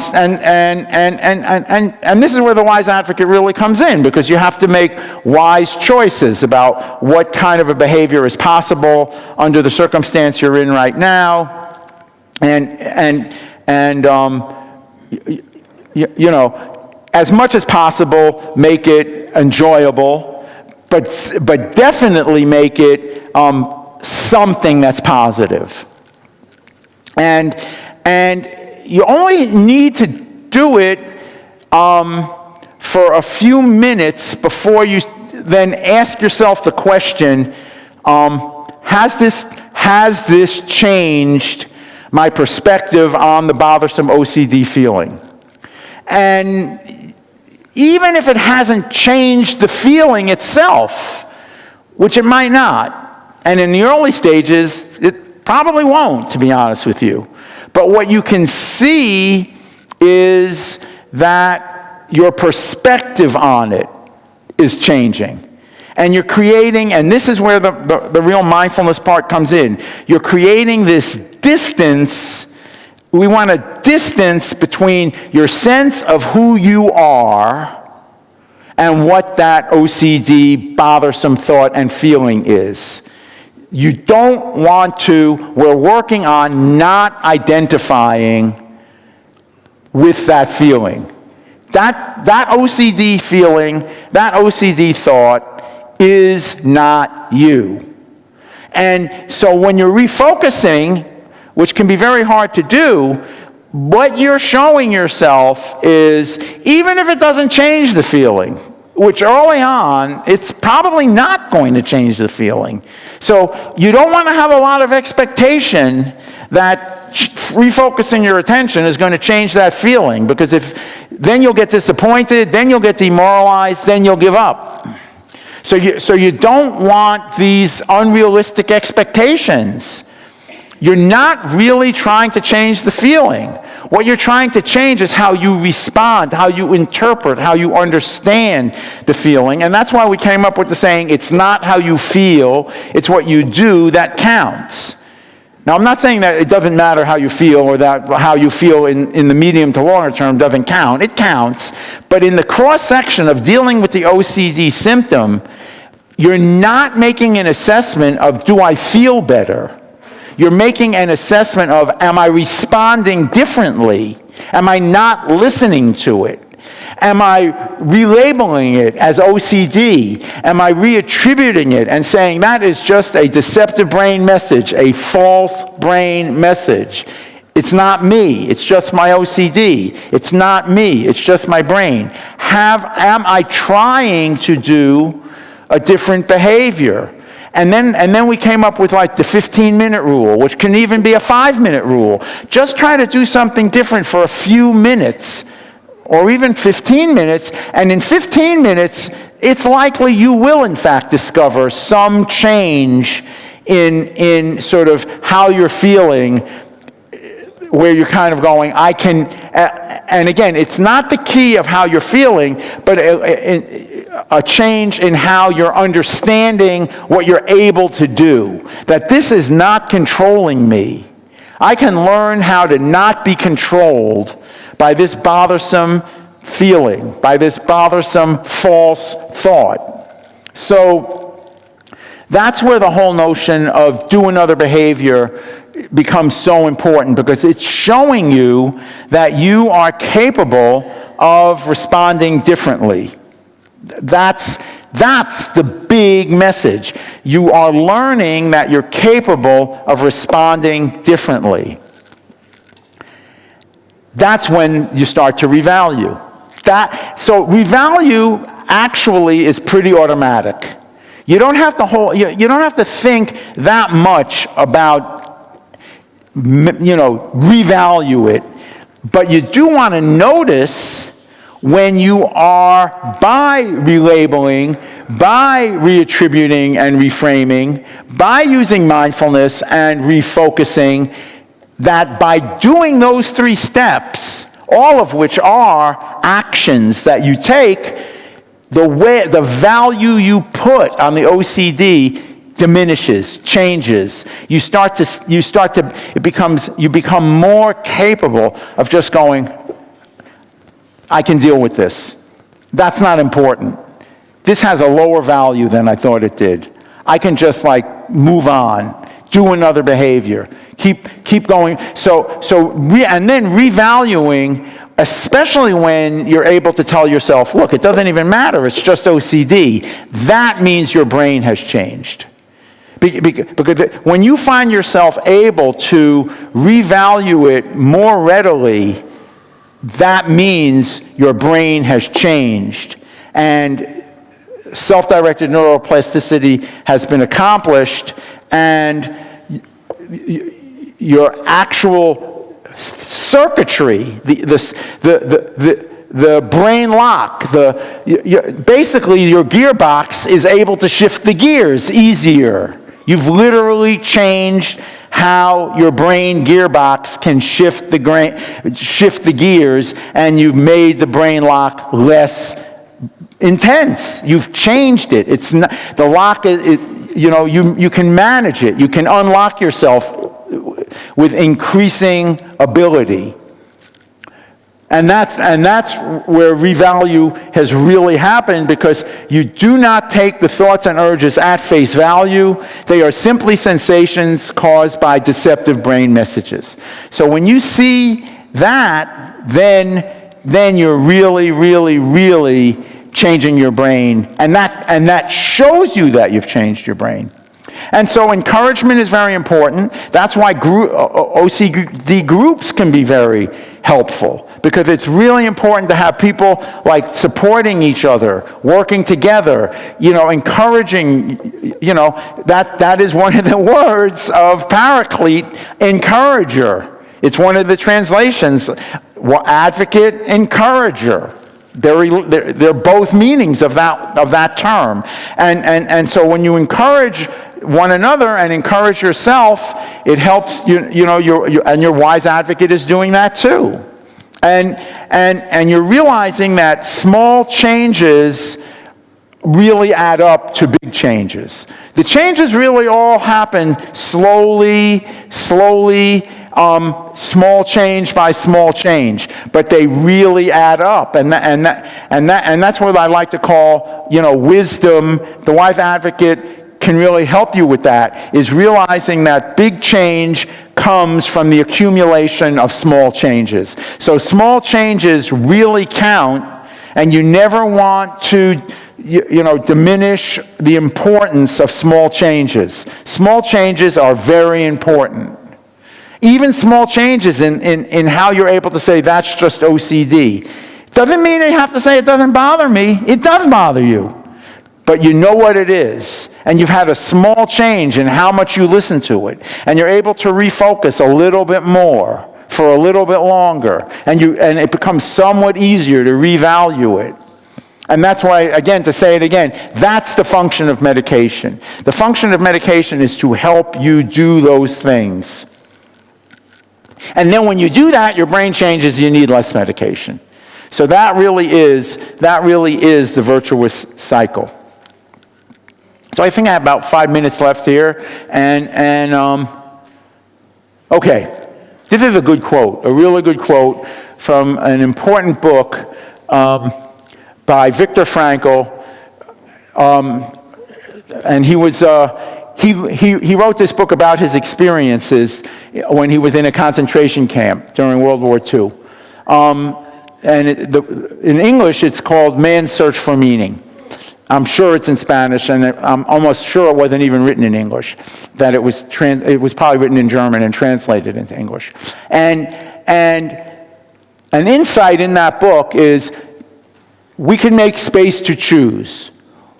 this is where the wise advocate really comes in, because you have to make wise choices about what kind of a behavior is possible under the circumstance you're in right now, and as much as possible, make it enjoyable, but definitely make it something that's positive. And you only need to do it for a few minutes before you then ask yourself the question, has this changed my perspective on the bothersome OCD feeling? And even if it hasn't changed the feeling itself, which it might not, and in the early stages, it probably won't, to be honest with you. But what you can see is that your perspective on it is changing. And you're creating, and this is where the real mindfulness part comes in, you're creating this distance. We want a distance between your sense of who you are and what that OCD bothersome thought and feeling is. You don't want to, we're working on not identifying with that feeling. That OCD feeling, that OCD thought is not you. And so when you're refocusing, which can be very hard to do, what you're showing yourself is, even if it doesn't change the feeling, which early on, it's probably not going to change the feeling. So you don't want to have a lot of expectation that refocusing your attention is going to change that feeling, because then you'll get disappointed, then you'll get demoralized, then you'll give up. So you don't want these unrealistic expectations. You're not really trying to change the feeling. What you're trying to change is how you respond, how you interpret, how you understand the feeling. And that's why we came up with the saying, it's not how you feel, it's what you do that counts. Now, I'm not saying that it doesn't matter how you feel, or that how you feel in the medium to longer term doesn't count. It counts. But in the cross-section of dealing with the OCD symptom, you're not making an assessment of, do I feel better? You're making an assessment of, am I responding differently? Am I not listening to it? Am I relabeling it as OCD? Am I reattributing it and saying that is just a deceptive brain message, a false brain message? It's not me, it's just my OCD. It's not me, it's just my brain. Am I trying to do a different behavior? And then we came up with like the 15-minute rule, which can even be a 5-minute rule. Just try to do something different for a few minutes, or even 15 minutes, and in 15 minutes, it's likely you will in fact discover some change in sort of how you're feeling, where you're kind of going, I can, and again, it's not the key of how you're feeling, but a change in how you're understanding what you're able to do. That this is not controlling me. I can learn how to not be controlled by this bothersome feeling, by this bothersome false thought. So that's where the whole notion of do another behavior becomes so important, because it's showing you that you are capable of responding differently. That's the big message. You are learning that you're capable of responding differently. That's when you start to revalue. So revalue actually is pretty automatic. You don't have to think that much about revalue it, but you do want to notice when you are, by relabeling, by reattributing and reframing, by using mindfulness and refocusing, that by doing those 3 steps, all of which are actions that you take, the value you put on the OCD diminishes, changes. You become more capable of just going, I can deal with this. That's not important. This has a lower value than I thought it did. I can just move on, do another behavior, keep going. And then revaluing, especially when you're able to tell yourself, look, it doesn't even matter, it's just OCD. That means your brain has changed. Because when you find yourself able to revalue it more readily, that means your brain has changed. And self-directed neuroplasticity has been accomplished, and your actual circuitry, the brain lock, basically your gearbox is able to shift the gears easier. You've literally changed how your brain gearbox can shift the gears, and you've made the brain lock less intense. You've changed it. It's not the lock. You can manage it. You can unlock yourself with increasing ability. And that's where revalue has really happened, because you do not take the thoughts and urges at face value. They are simply sensations caused by deceptive brain messages. So when you see that, then you're really, really, really changing your brain, and that shows you that you've changed your brain. And so encouragement is very important. That's why OCD groups can be very helpful, because it's really important to have people like supporting each other, working together, encouraging, that is one of the words of paraclete, encourager. It's one of the translations, advocate, encourager. They're both meanings of that term. And so when you encourage one another and encourage yourself, it helps and your wise advocate is doing that too. And you're realizing that small changes really add up to big changes. The changes really all happen slowly, small change by small change, but they really add up, and that's what I like to call, wisdom. The wise advocate can really help you with that, is realizing that big change comes from the accumulation of small changes. So small changes really count, and you never want to diminish the importance of small changes. Small changes are very important. Even small changes in how you're able to say, that's just OCD. Doesn't mean you have to say, it doesn't bother me. It does bother you. But you know what it is. And you've had a small change in how much you listen to it. And you're able to refocus a little bit more for a little bit longer. And it becomes somewhat easier to revalue it. And that's why, again, to say it again, that's the function of medication. The function of medication is to help you do those things. And then when you do that, your brain changes, you need less medication. So that really is the virtuous cycle. So I think I have about 5 minutes left here. Okay, this is a good quote, a really good quote from an important book by Viktor Frankl. And he wrote this book about his experiences when he was in a concentration camp during World War II. In English, it's called Man's Search for Meaning. I'm sure it's in Spanish, and I'm almost sure it wasn't even written in English, that it was probably written in German and translated into English. And an insight in that book is we can make space to choose.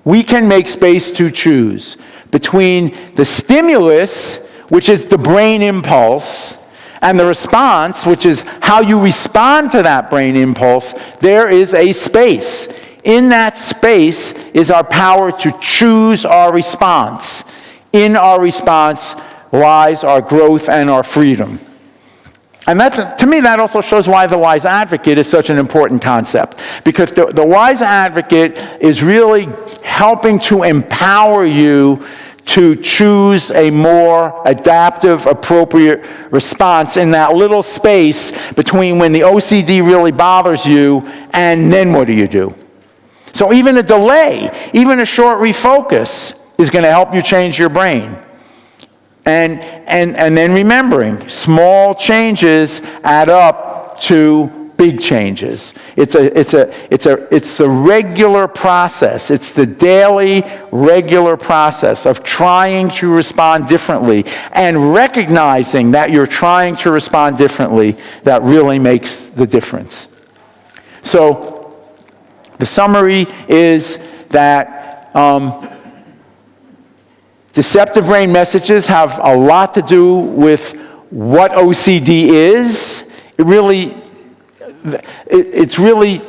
We can make space to choose between the stimulus, which is the brain impulse, and the response, which is how you respond to that brain impulse. There is a space. In that space is our power to choose our response. In our response lies our growth and our freedom. And to me, that also shows why the wise advocate is such an important concept. Because the wise advocate is really helping to empower you to choose a more adaptive, appropriate response in that little space between when the OCD really bothers you and then what do you do? So even a delay, even a short refocus is going to help you change your brain. And then remembering, small changes add up to big changes. It's the regular process. It's the daily, regular process of trying to respond differently and recognizing that you're trying to respond differently that really makes the difference. So the summary is that deceptive brain messages have a lot to do with what OCD is. It's really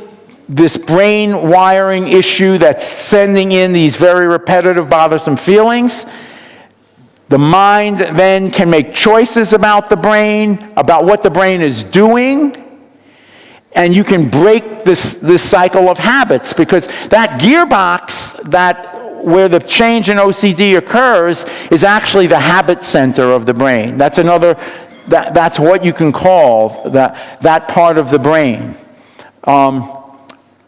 this brain wiring issue that's sending in these very repetitive, bothersome feelings. The mind then can make choices about the brain, about what the brain is doing. And you can break this cycle of habits, because that gearbox where the change in OCD occurs is actually the habit center of the brain. That's what you can call that part of the brain,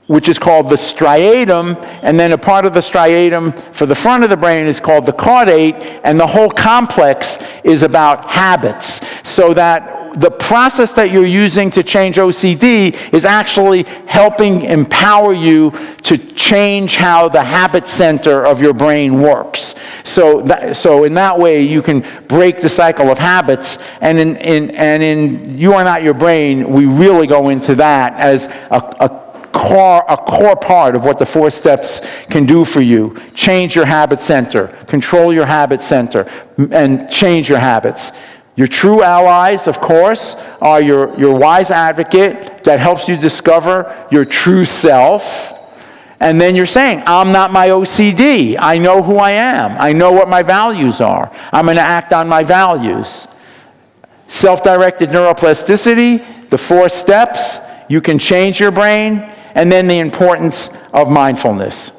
which is called the striatum, and then a part of the striatum for the front of the brain is called the caudate, and the whole complex is about habits. So that the process that you're using to change OCD is actually helping empower you to change how the habit center of your brain works. So in that way, you can break the cycle of habits. And in You Are Not Your Brain, we really go into that as a core part of what the 4 steps can do for you. Change your habit center, control your habit center, and change your habits. Your true allies, of course, are your wise advocate that helps you discover your true self. And then you're saying, I'm not my OCD. I know who I am. I know what my values are. I'm going to act on my values. Self-directed neuroplasticity, the 4 steps, you can change your brain, and then the importance of mindfulness.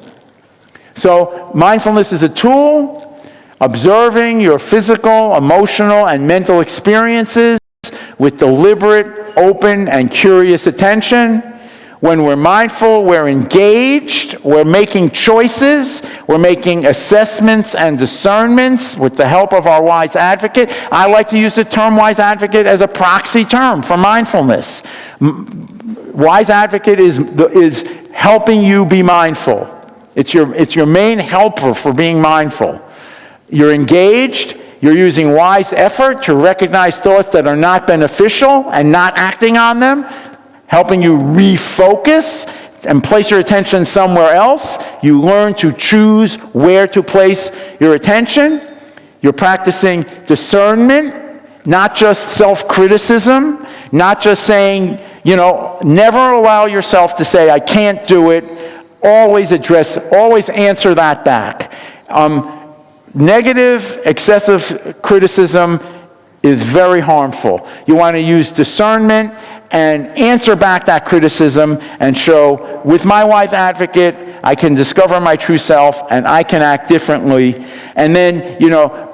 So mindfulness is a tool, observing your physical, emotional, and mental experiences with deliberate, open, and curious attention. When we're mindful, we're engaged, we're making choices, we're making assessments and discernments with the help of our wise advocate. I like to use the term wise advocate as a proxy term for mindfulness. Wise advocate is helping you be mindful. It's your main helper for being mindful. You're engaged, you're using wise effort to recognize thoughts that are not beneficial and not acting on them, helping you refocus and place your attention somewhere else. You learn to choose where to place your attention. You're practicing discernment, not just self-criticism, not just saying, never allow yourself to say, I can't do it. Always answer that back. Negative, excessive criticism is very harmful. You want to use discernment and answer back that criticism and show, with my wise advocate, I can discover my true self and I can act differently. And then,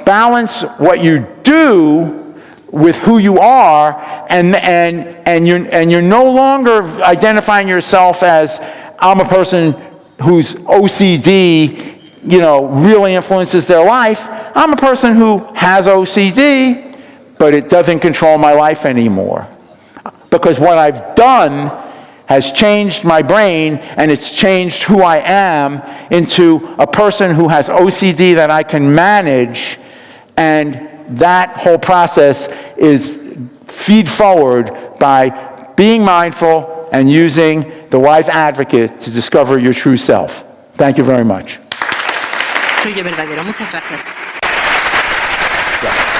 balance what you do with who you are, and you're no longer identifying yourself as, I'm a person whose OCD really influences their life. I'm a person who has OCD, but it doesn't control my life anymore. Because what I've done has changed my brain, and it's changed who I am into a person who has OCD that I can manage, and that whole process is feed forward by being mindful and using the wise advocate to discover your true self. Thank you very much. Fluye verdadero. Muchas gracias. Yeah.